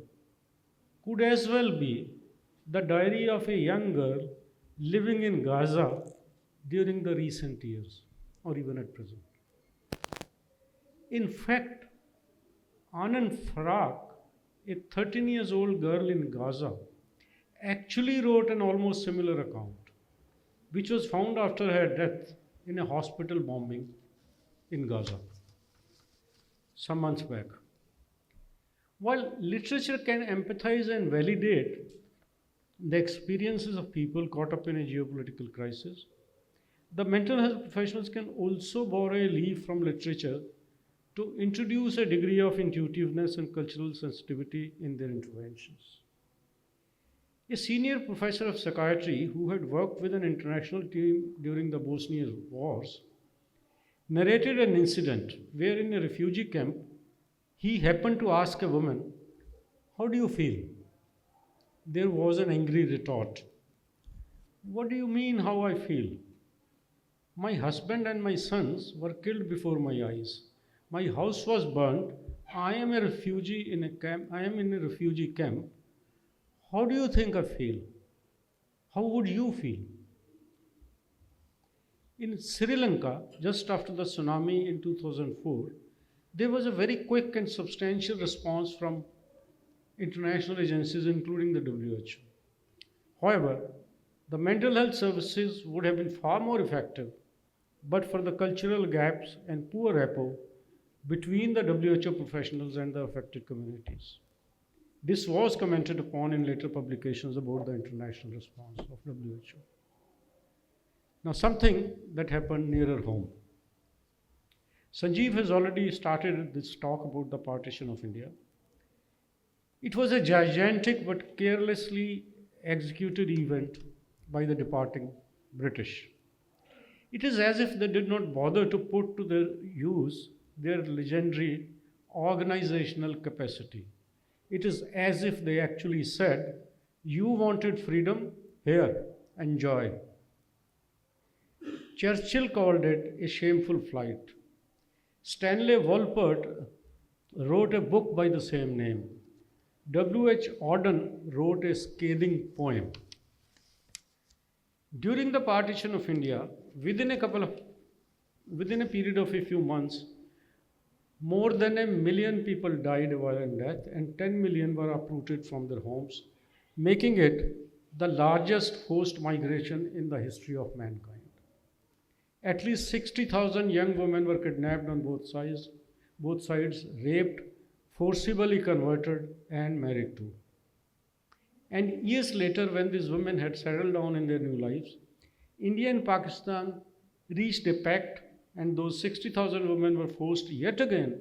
could as well be the diary of a young girl living in Gaza during the recent years, or even at present. In fact, Anne Frank, a 13-year-old girl in Gaza, actually wrote an almost similar account, which was found after her death in a hospital bombing in Gaza some months back. While literature can empathize and validate the experiences of people caught up in a geopolitical crisis, the mental health professionals can also borrow a leaf from literature to introduce a degree of intuitiveness and cultural sensitivity in their interventions. A senior professor of psychiatry who had worked with an international team during the Bosnian wars narrated an incident where in a refugee camp, he happened to ask a woman, "How do you feel?" There was an angry retort. "What do you mean, how I feel? My husband and my sons were killed before my eyes. My house was burned. I am a refugee in a camp. I am in a refugee camp. How do you think I feel? How would you feel?" In Sri Lanka, just after the tsunami in 2004, there was a very quick and substantial response from international agencies, including the WHO. However, the mental health services would have been far more effective but for the cultural gaps and poor rapport between the WHO professionals and the affected communities. This was commented upon in later publications about the international response of WHO. Now, something that happened nearer home. Sanjeev has already started this talk about the partition of India. It was a gigantic but carelessly executed event by the departing British. It is as if they did not bother to put to their use their legendary organizational capacity. It is as if they actually said, "You wanted freedom? Here, enjoy." Churchill called it a shameful flight. Stanley Wolpert wrote a book by the same name. W.H. Auden wrote a scathing poem. During the partition of India, within a period of a few months, more than 1 million people died a violent death and 10 million were uprooted from their homes, making it the largest forced migration in the history of mankind. At least 60,000 young women were kidnapped on both sides, raped, forcibly converted, and married to. And years later, when these women had settled down in their new lives, India and Pakistan reached a pact, and those 60,000 women were forced yet again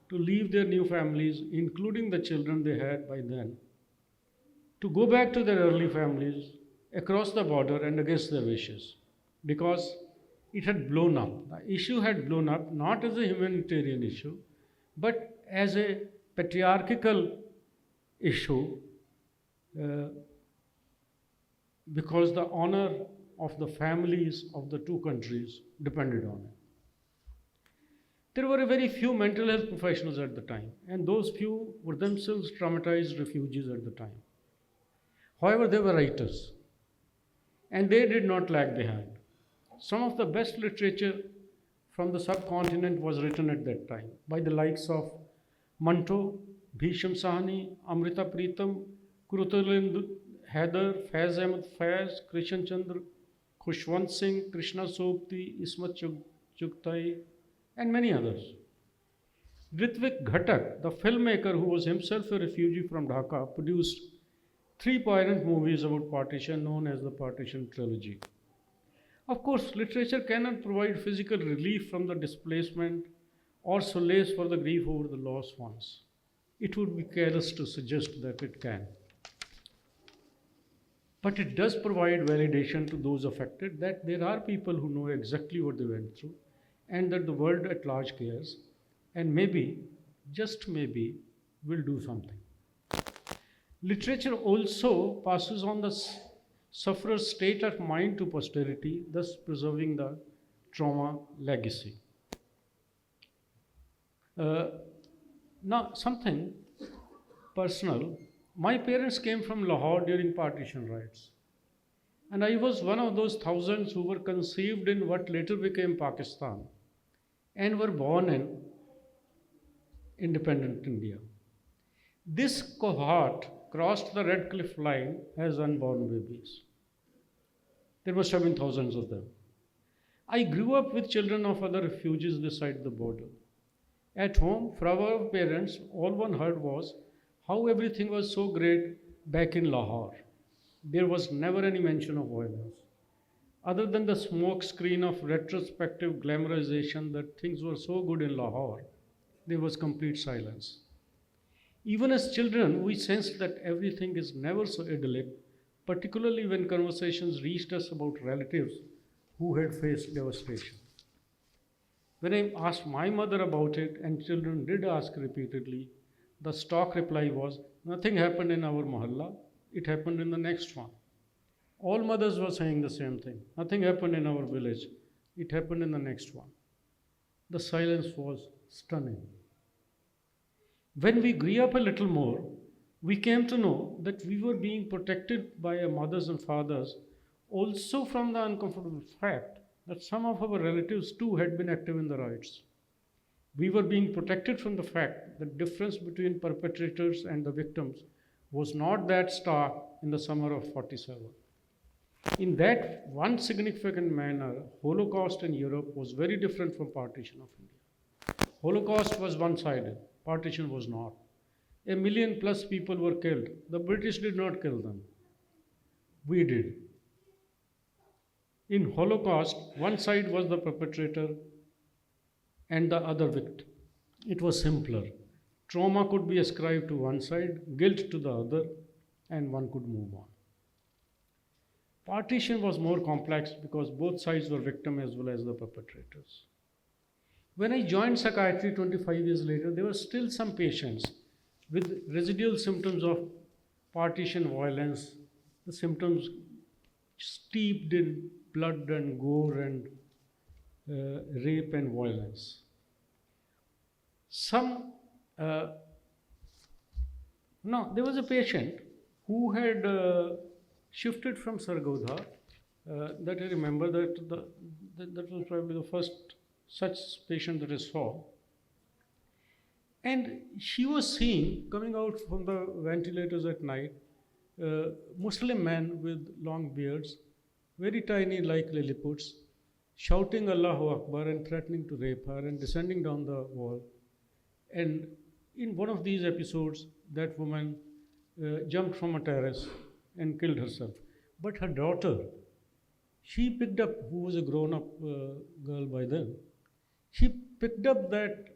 to leave their new families, including the children they had by then, to go back to their early families across the border and against their wishes, because it had blown up. The issue had blown up not as a humanitarian issue, but as a patriarchal issue, because the honor of the families of the two countries depended on it. There were very few mental health professionals at the time, and those few were themselves traumatized refugees at the time. However, they were writers, and they did not lag behind. Some of the best literature from the subcontinent was written at that time by the likes of Manto, Bhisham Sahni, Amrita Pritam, Kurutalind Haider, Faiz Ahmed Faiz, Krishan Chandra, Khushwant Singh, Krishna Sopti, Ismat Chugtai, and many others. Ritvik Ghatak, the filmmaker who was himself a refugee from Dhaka, produced 3 poignant movies about partition known as the Partition Trilogy. Of course, literature cannot provide physical relief from the displacement or solace for the grief over the lost ones. It would be careless to suggest that it can. But it does provide validation to those affected that there are people who know exactly what they went through and that the world at large cares and maybe, just maybe, will do something. Literature also passes on the sufferer's state of mind to posterity, thus preserving the trauma legacy. Now, something personal. My parents came from Lahore during partition riots, and I was one of those thousands who were conceived in what later became Pakistan and were born in independent India. This cohort crossed the Red Cliff line as unborn babies. There must have been thousands of them. I grew up with children of other refugees this side the border. At home, from our parents, all one heard was how everything was so great back in Lahore. There was never any mention of violence. Other than the smoke screen of retrospective glamorization that things were so good in Lahore, there was complete silence. Even as children, we sensed that everything is never so idyllic, particularly when conversations reached us about relatives who had faced devastation. When I asked my mother about it, and children did ask repeatedly, the stock reply was, nothing happened in our mohalla, it happened in the next one. All mothers were saying the same thing. Nothing happened in our village, it happened in the next one. The silence was stunning. When we grew up a little more, we came to know that we were being protected by our mothers and fathers also from the uncomfortable fact that some of our relatives too had been active in the riots. We were being protected from the fact that the difference between perpetrators and the victims was not that stark in the summer of 47. In that one significant manner, Holocaust in Europe was very different from partition of India. Holocaust was one-sided, partition was not. 1 million plus people were killed. The British did not kill them. We did. In Holocaust, one side was the perpetrator and the other victim. It was simpler. Trauma could be ascribed to one side, guilt to the other, and one could move on. Partition was more complex because both sides were victims as well as the perpetrators. When I joined psychiatry 25 years later, there were still some patients with residual symptoms of partition violence, the symptoms steeped in blood and gore and rape and violence. There was a patient who had shifted from Sargodha, that I remember that was probably the first such patient that I saw. And she was seen coming out from the ventilators at night, Muslim men with long beards, very tiny like Lilliputs, shouting Allahu Akbar and threatening to rape her and descending down the wall. And in one of these episodes, that woman jumped from a terrace and killed herself. But her daughter, she picked up, who was a grown-up girl by then, she picked up that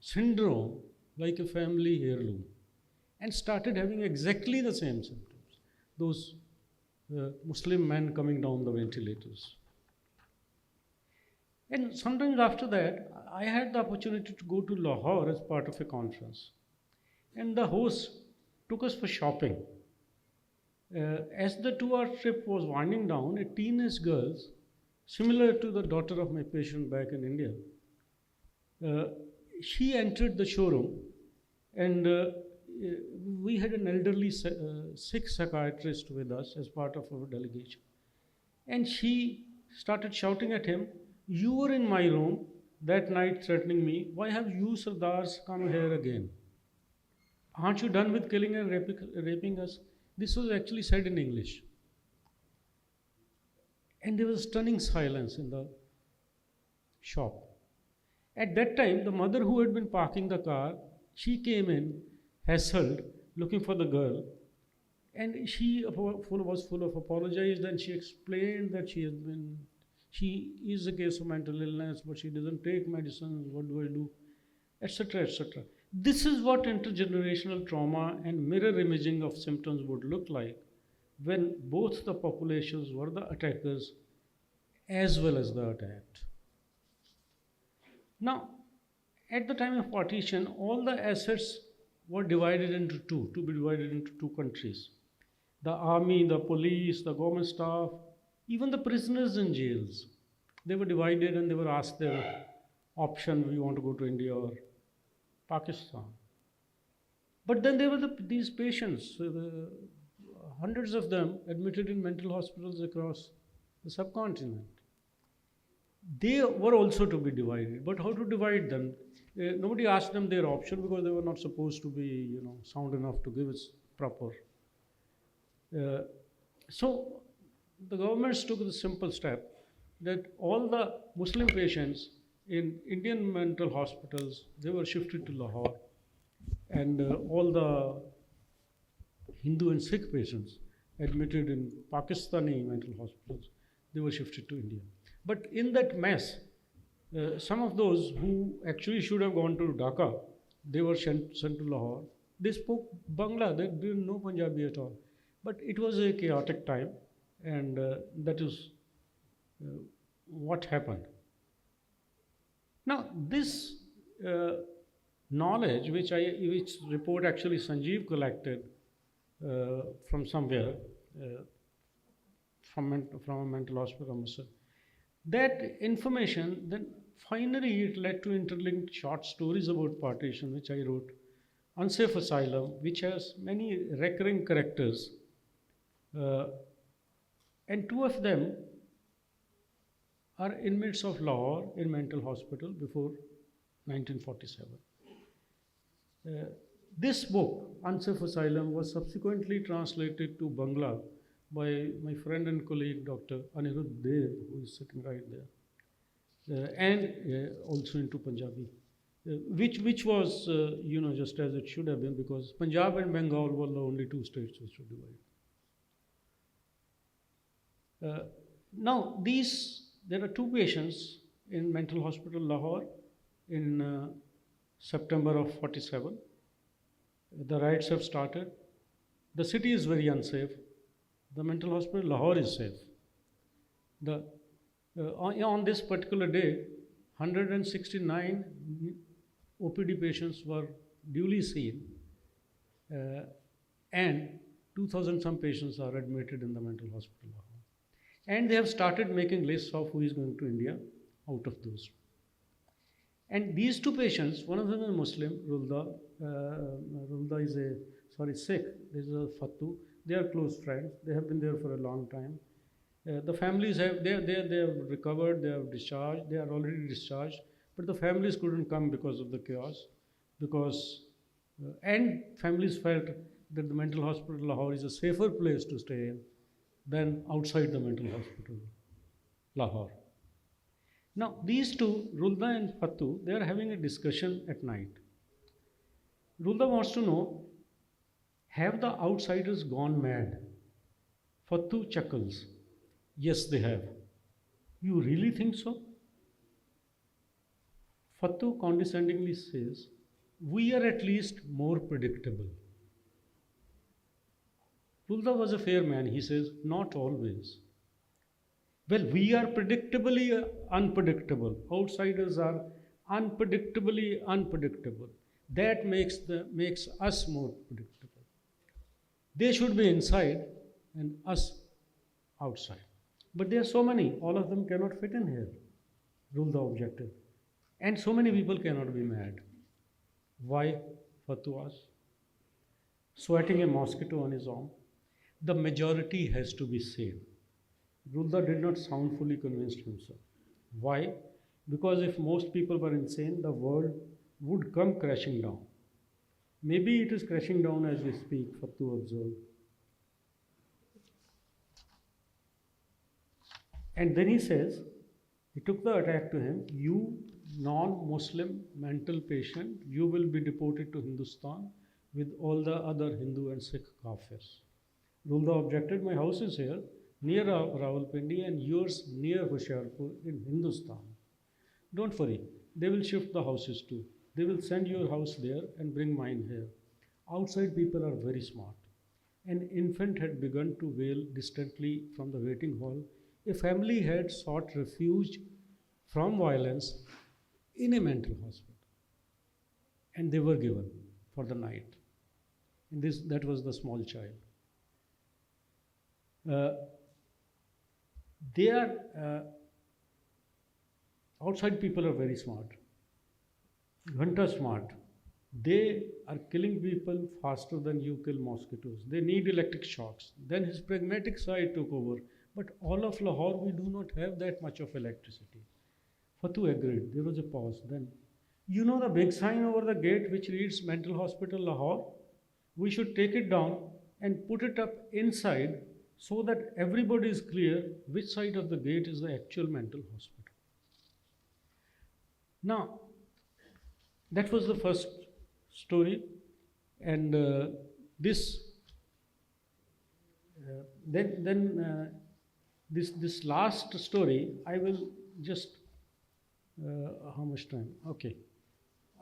syndrome like a family heirloom and started having exactly the same symptoms. Those Muslim men coming down the ventilators. And sometimes after that, I had the opportunity to go to Lahore as part of a conference. And the host took us for shopping. As the 2-hour trip was winding down, a teenage girl, similar to the daughter of my patient back in India, she entered the showroom, and we had an elderly sick psychiatrist with us as part of our delegation. And she started shouting at him, "You were in my room that night threatening me. Why have you Sardars come here again? Aren't you done with killing and raping us?" This was actually said in English. And there was stunning silence in the shop. At that time, the mother who had been parking the car, she came in, hassled, looking for the girl. And she was full of apologies, and she explained that she is a case of mental illness, but she doesn't take medicines, what do I do, etc., etc. This is what intergenerational trauma and mirror imaging of symptoms would look like when both the populations were the attackers as well as the attacked. Now, at the time of partition, all the assets were divided into two, to be divided into two countries. The army, the police, the government staff, even the prisoners in jails, they were divided and they were asked their option, we want to go to India or Pakistan. But then there were these patients, hundreds of them admitted in mental hospitals across the subcontinent. They were also to be divided, but how to divide them? Nobody asked them their option because they were not supposed to be, sound enough to give us proper. So the governments took the simple step that all the Muslim patients in Indian mental hospitals, they were shifted to Lahore, and all the Hindu and Sikh patients admitted in Pakistani mental hospitals, they were shifted to India. But in that mess, some of those who actually should have gone to Dhaka, they were sent to Lahore. They spoke Bangla, they didn't know Punjabi at all. But it was a chaotic time, and that is what happened. Now, this knowledge, which report actually Sanjeev collected from somewhere, from a mental hospital officer, that information then finally it led to interlinked short stories about partition, which I wrote, Unsafe Asylum, which has many recurring characters, and two of them are inmates of Lahore in mental hospital before 1947. This book, Unsafe Asylum, was subsequently translated to Bangla by my friend and colleague Dr. Anirudh Kala, who is sitting right there, and also into Punjabi, which was, just as it should have been, because Punjab and Bengal were the only two states which were divided. Now, there are two patients in mental hospital Lahore in September of 47. The riots have started. The city is very unsafe. The mental hospital Lahore is safe. On this particular day, 169 OPD patients were duly seen, and 2,000 some patients are admitted in the mental hospital Lahore. And they have started making lists of who is going to India out of those. And these two patients, one of them is a Muslim, Rulda is Sikh, there is a Fatu. They are close friends. They have been there for a long time. The families they have recovered, they have discharged, they are already discharged, but the families couldn't come because of the chaos, and families felt that the mental hospital Lahore is a safer place to stay in than outside the mental hospital Lahore. Now, these two, Rulda and Fatu, they are having a discussion at night. Rulda wants to know, have the outsiders gone mad? Fatu chuckles. Yes, they have. You really think so? Fatu condescendingly says, we are at least more predictable. Rulda was a fair man. He says, not always. Well, we are predictably unpredictable. Outsiders are unpredictably unpredictable. That makes us more predictable. They should be inside and us outside. But there are so many, all of them cannot fit in here. Rule the objective. And so many people cannot be mad. Why? Fatu asked. Sweating a mosquito on his arm. The majority has to be sane. Rulda did not sound fully convinced himself. Why? Because if most people were insane, the world would come crashing down. Maybe it is crashing down as we speak, Fatu observed. And then he says, he took the attack to him, you non-Muslim mental patient, you will be deported to Hindustan with all the other Hindu and Sikh kafirs. Rulda objected, my house is here, near Rawalpindi, and yours near Hoshiarpur in Hindustan. Don't worry, they will shift the houses too. They will send your house there and bring mine here. Outside people are very smart. An infant had begun to wail distantly from the waiting hall. A family had sought refuge from violence in a mental hospital. And they were given for the night. And that was the small child. Outside people are very smart. Ghanta smart. They are killing people faster than you kill mosquitoes. They need electric shocks. Then his pragmatic side took over. But all of Lahore, we do not have that much of electricity. Fatu agreed. There was a pause. Then, you know the big sign over the gate which reads Mental Hospital Lahore? We should take it down and put it up inside so that everybody is clear which side of the gate is the actual mental hospital. Now, that was the first story, and this last story, I will just how much time? Okay,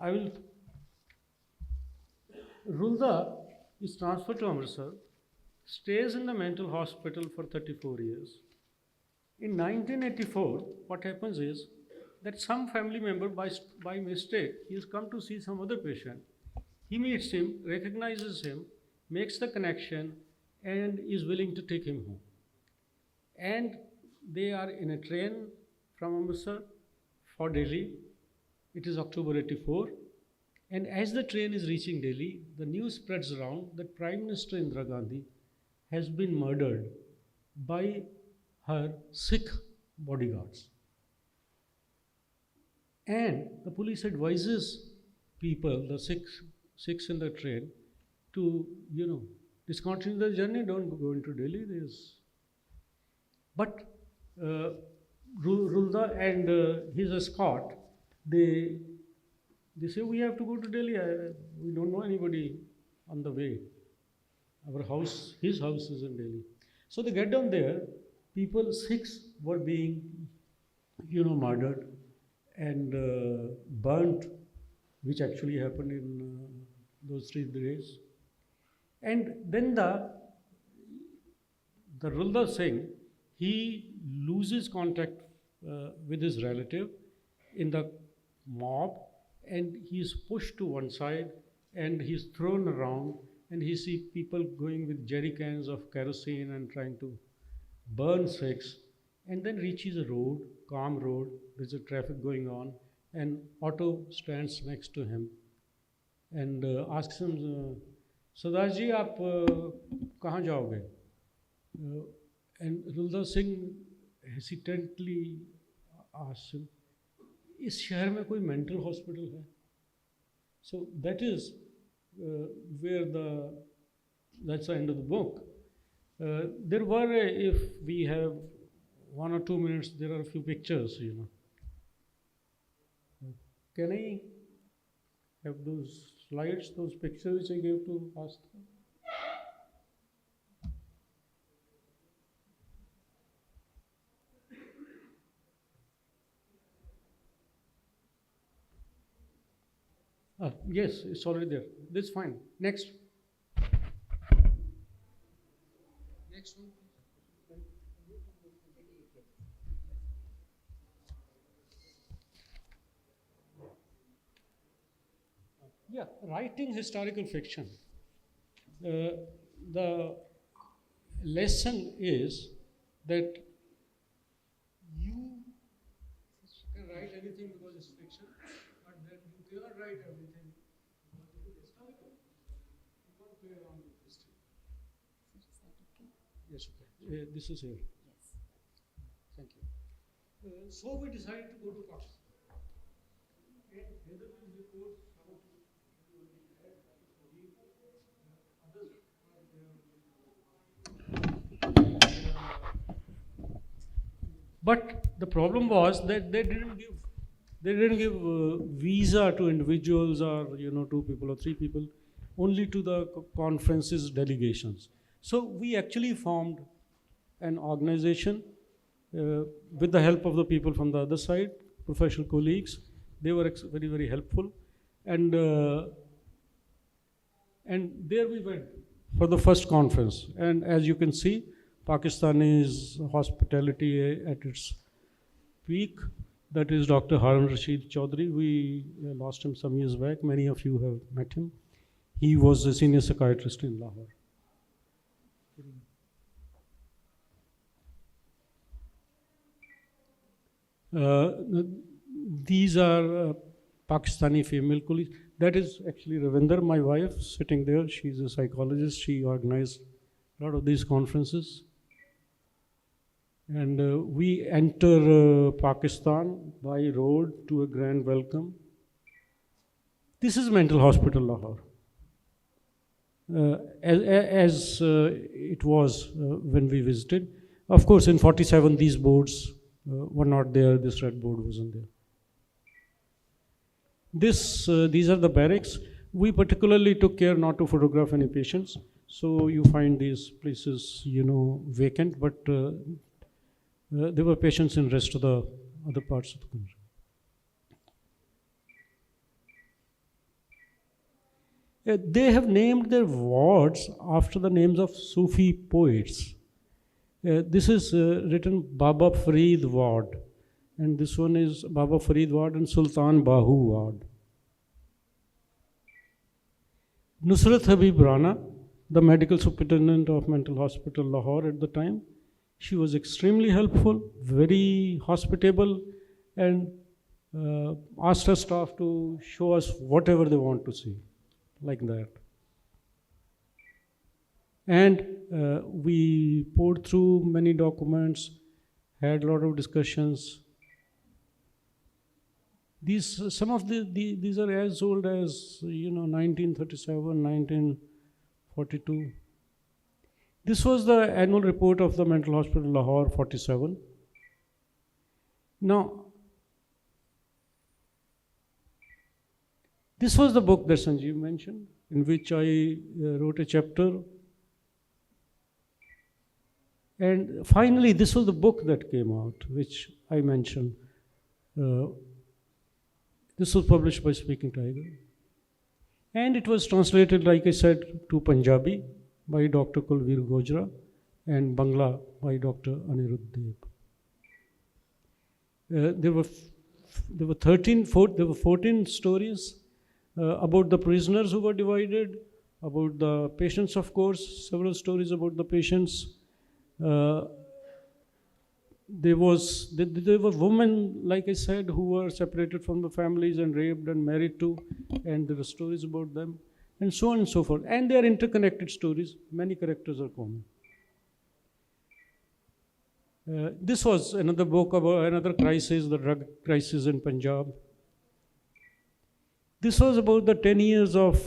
I will. Rulda is transferred to Amritsar, stays in the mental hospital for 34 years. In 1984, what happens is that some family member by mistake, he has come to see some other patient. He meets him, recognizes him, makes the connection, and is willing to take him home. And they are in a train from Amritsar for Delhi. It is October 84. And as the train is reaching Delhi, the news spreads around that Prime Minister Indira Gandhi has been murdered by her Sikh bodyguards. And the police advises people, the Sikhs in the train, to, discontinue the journey, don't go into Delhi. But Rulda and his escort, they say, we have to go to Delhi. We don't know anybody on the way. His house is in Delhi. So they get down there. People, Sikhs, were being, murdered and burnt, which actually happened in those 3 days. And then the Rulda Singh, he loses contact with his relative in the mob, and he is pushed to one side and he's thrown around, and he sees people going with jerry cans of kerosene and trying to burn Sikhs, and then reaches a road, calm road, there's a traffic going on, and auto stands next to him and asks him, Sardar ji, aap kahan jaoge? And Rulda Singh hesitantly asks him, is शहर में कोई mental hospital है? So that is where that's the end of the book. There were, if we have 1 or 2 minutes, there are a few pictures, Can I have those slides, those pictures which I gave to Asta? Yes, it's already there. That's fine. Next. Next one. Yeah, writing historical fiction. The lesson is that you can write anything because it's fiction, but then you cannot write everything because it is historical. You can't play around with history. Yes, okay. This is here. Yes. Thank you. So we decided to go to Pakistan. But the problem was that they didn't give visa to individuals or 2 people or 3 people, only to the conference's delegations. So we actually formed an organization with the help of the people from the other side, professional colleagues. They were very, very helpful, and there we went for the first conference. And as you can see, Pakistani's hospitality at its peak. That is Dr. Harun Rashid Chaudhry. We lost him some years back. Many of you have met him. He was a senior psychiatrist in Lahore. These are Pakistani female colleagues. That is actually Ravinder, my wife, sitting there. She's a psychologist. She organized a lot of these conferences. And we enter Pakistan by road to a grand welcome. This is mental hospital Lahore. As it was when we visited. Of course, in 47, these boards were not there. This red board wasn't there. These are the barracks. We particularly took care not to photograph any patients. So you find these places, vacant, but there were patients in rest of the other parts of the country. They have named their wards after the names of Sufi poets. This is written Baba Farid ward. and this one is Baba Farid ward and Sultan Bahu ward. Nusrat Habib Rana, the medical superintendent of Mental Hospital Lahore at the time, she was extremely helpful, very hospitable, and asked her staff to show us whatever they want to see, like that. And we poured through many documents, had a lot of discussions. Some of these are as old as 1937, 1942. This was the annual report of the Mental Hospital Lahore 47. Now, this was the book that Sanjeev mentioned, in which I wrote a chapter. And finally, this was the book that came out, which I mentioned. This was published by Speaking Tiger. And it was translated, like I said, to Punjabi by Dr. Kulveer Gojra and Bangla by Dr. Anirudh Kala. There were 14 stories about the prisoners who were divided, about the patients, of course, several stories about the patients. There were women, like I said, who were separated from the families and raped and married to, and there were stories about them, and so on and so forth. And they are interconnected stories. Many characters are common. This was another book about another crisis, the drug crisis in Punjab. This was about the 10 years of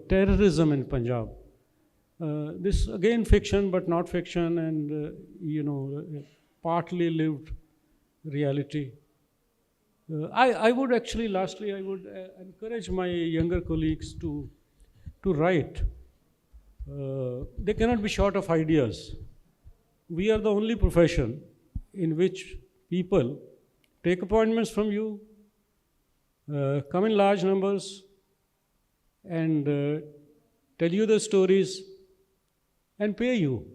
terrorism in Punjab. This again fiction, but not fiction, and partly lived reality. I would actually, lastly, I would encourage my younger colleagues to write. They cannot be short of ideas. We are the only profession in which people take appointments from you, come in large numbers, and tell you the stories and pay you.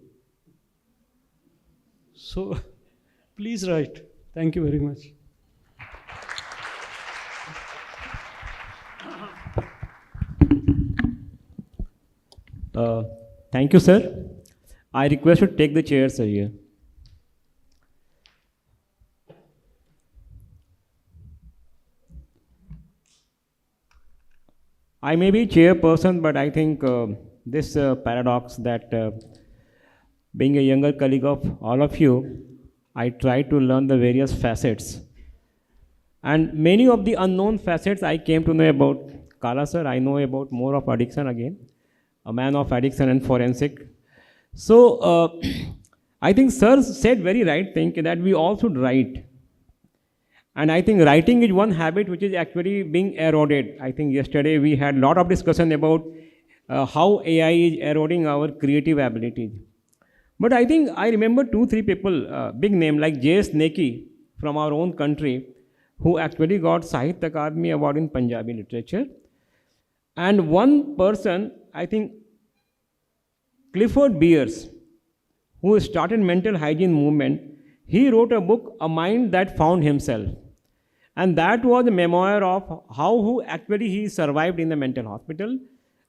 So please write. Thank you very much. Thank you, sir. I request you to take the chair, sir, here. I may be chairperson, but I think this paradox that being a younger colleague of all of you, I try to learn the various facets. And many of the unknown facets I came to know about Kala, sir. I know about more of addiction again, a man of addiction and forensic. So I think sir said very right thing that we all should write. And I think writing is one habit which is actually being eroded. I think yesterday we had a lot of discussion about how AI is eroding our creative abilities. But I think I remember 2-3 people, big name like J.S. Neki from our own country, who actually got Sahitya Akademi Award in Punjabi literature. And one person, I think Clifford Beers, who started mental hygiene movement, he wrote a book, A Mind That Found Himself. And that was a memoir of how actually he survived in the mental hospital.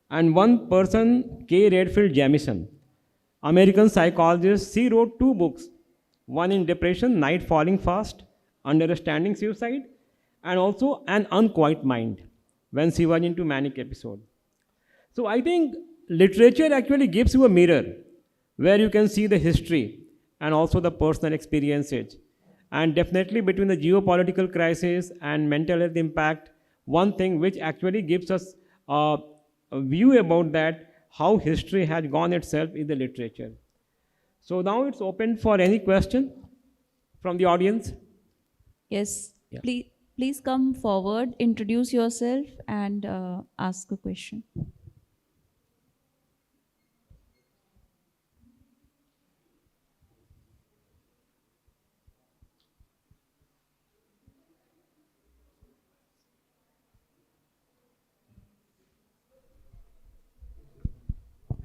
And one person, K. Redfield Jamison, American psychologist, she wrote 2 books. One in depression, Night Falling Fast, Understanding Suicide, and also An Unquiet Mind, when she was into manic episode. So I think literature actually gives you a mirror where you can see the history and also the personal experiences. And definitely between the geopolitical crisis and mental health impact, one thing which actually gives us a view about that, how history has gone itself is the literature. So now it's open for any question from the audience. Yes, Yeah. please come forward, introduce yourself, and ask a question.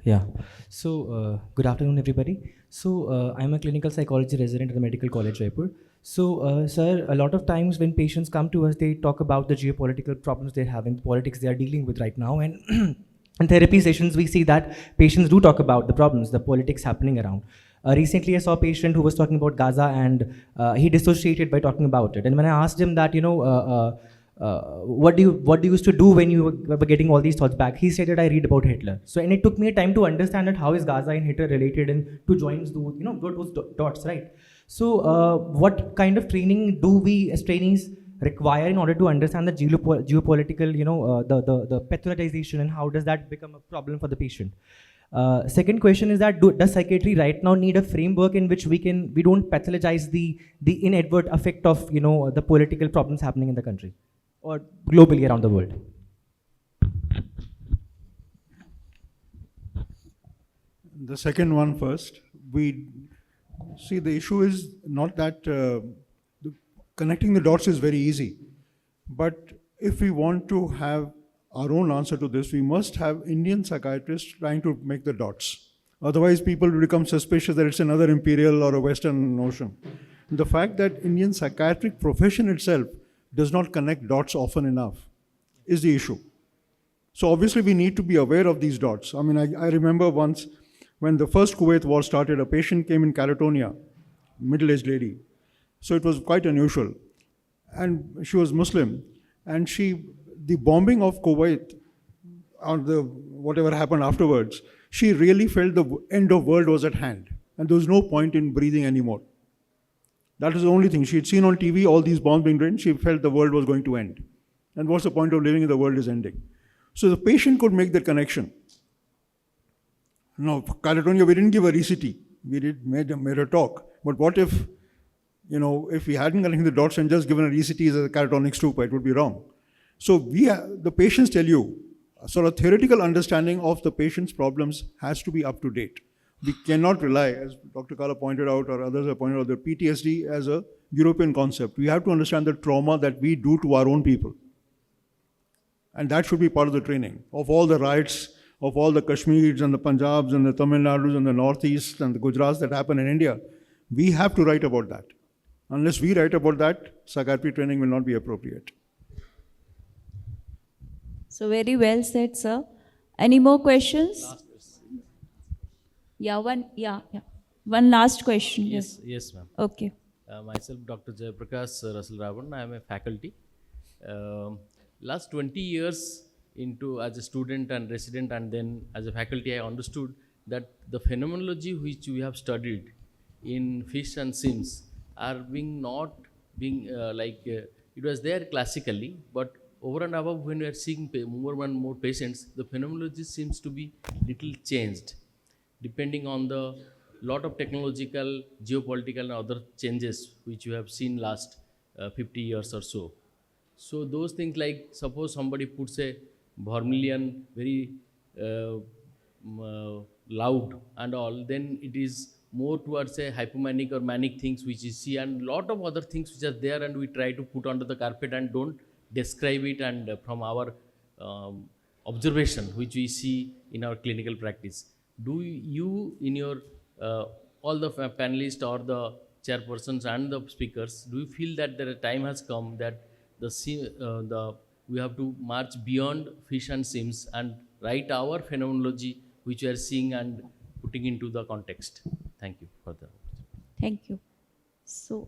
Yeah. So, good afternoon, everybody. So, I'm a clinical psychology resident at the Medical College, Jaipur. So, sir, a lot of times when patients come to us, they talk about the geopolitical problems they're having, the politics they are dealing with right now. And in therapy sessions, we see that patients do talk about the problems, the politics happening around. Recently, I saw a patient who was talking about Gaza, and he dissociated by talking about it. And when I asked him that, what do you used to do when you were getting all these thoughts back, he said that I read about Hitler. So, and it took me a time to understand that how is Gaza and Hitler related, and to join those dots, right? So, what kind of training do we as trainees require in order to understand the geopolitical, the pathologization, and how does that become a problem for the patient? Second question is that does psychiatry right now need a framework in which we don't pathologize the inadvertent effect of the political problems happening in the country or globally around the world? The second one first. We see the issue is not that connecting the dots is very easy, but if we want to have our own answer to this, we must have Indian psychiatrists trying to make the dots. Otherwise, people will become suspicious that it's another imperial or a Western notion. The fact that Indian psychiatric profession itself does not connect dots often enough is the issue. So obviously, we need to be aware of these dots. I mean, I remember once when the first Kuwait war started, a patient came in Catatonia, middle-aged lady. So it was quite unusual. And she was Muslim. And the bombing of Kuwait, or whatever happened afterwards, she really felt the end of the world was at hand. And there was no point in breathing anymore. That was the only thing. She had seen on TV all these bombs being drained. She felt the world was going to end. And what's the point of living if the world is ending? So the patient could make that connection. No, Catatonia, we didn't give a RCT. We made a talk. But what if, if we hadn't connected the dots and just given a RCT as a catatonic stupa, it would be wrong. So the patients tell you, sort of theoretical understanding of the patient's problems has to be up to date. We cannot rely, as Dr. Kala pointed out, or others have pointed out, the PTSD as a European concept. We have to understand the trauma that we do to our own people. And that should be part of the training. Of all the riots, of all the Kashmirs and the Punjabs and the Tamil Nadus and the Northeast and the Gujarats that happen in India, we have to write about that. Unless we write about that, psychiatry training will not be appropriate. So very well said, sir. Any more questions? One last question. Yes, ma'am. Okay. Myself, Dr. Jayaprakash Russell Ravan. I am a faculty. Last 20 years as a student and resident, and then as a faculty, I understood that the phenomenology which we have studied in fish and sims are it was there classically, but over and above, when we are seeing more and more patients, the phenomenology seems to be little changed, depending on the lot of technological, geopolitical and other changes which you have seen last 50 years or so. So those things, like suppose somebody puts a vermilion very loud and all, then it is more towards a hypomanic or manic things which you see, and lot of other things which are there, and we try to put under the carpet and don't describe it, and from our observation which we see in our clinical practice. Do you, in your all the panelists or the chairpersons and the speakers, do you feel that the time has come that we have to march beyond fish and sims and write our phenomenology which we are seeing and putting into the context? Thank you for that. Thank you. So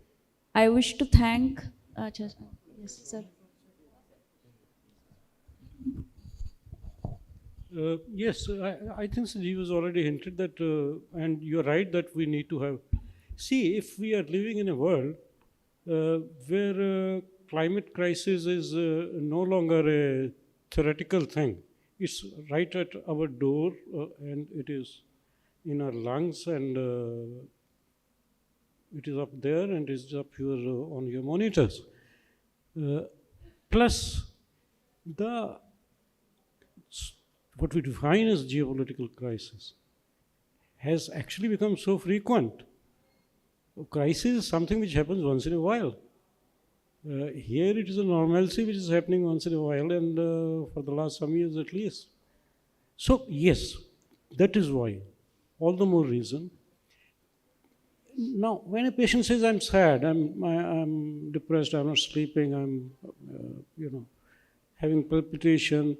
I wish to thank yes, sir. Yes, I think Sanjeev has already hinted that, and you're right that we need to have. See, if we are living in a world where climate crisis is no longer a theoretical thing, it's right at our door, and it is in our lungs, and it is up there and is up here on your monitors. Plus, what we define as geopolitical crisis has actually become so frequent. Crisis is something which happens once in a while. Here it is a normalcy which is happening once in a while, and for the last some years at least. So yes, that is why, all the more reason. Now, when a patient says, I'm sad, I'm depressed, I'm not sleeping, I'm, having palpitation,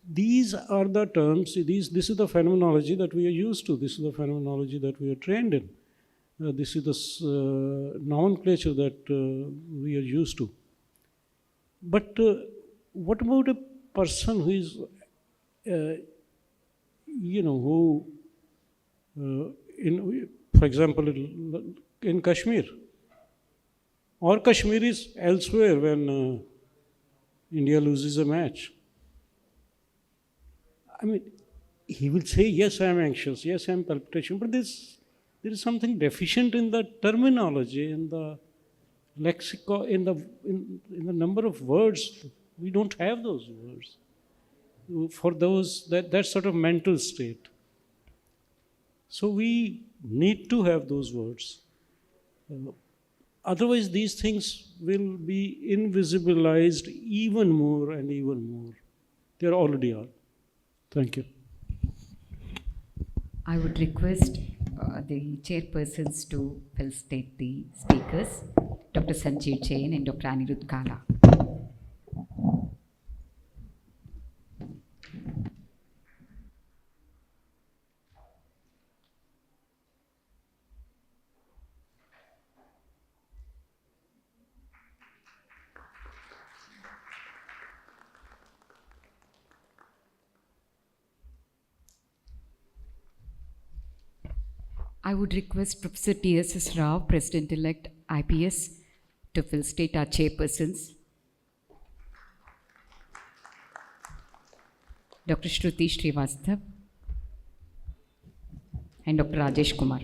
these are the terms, this is the phenomenology that we are used to, this is the phenomenology that we are trained in. This is the nomenclature that we are used to. But what about a person who is, for example, in Kashmir, or Kashmiris elsewhere when India loses a match? I mean, he will say, yes, I am anxious, yes, I am palpitation, but there is something deficient in the terminology, in the lexicon, in the number of words. We don't have those words for that sort of mental state. So we need to have those words. Otherwise, these things will be invisibilized even more and even more. They already are. Thank you. I would request the chairpersons to felicitate the speakers, Dr. Sanjeev Jain and Dr. Anirudh Kala. I would request Professor T.S.S. Rao, President-elect IPS, to felicitate our chairpersons, Dr. Shruti Srivastava and Dr. Rajesh Kumar.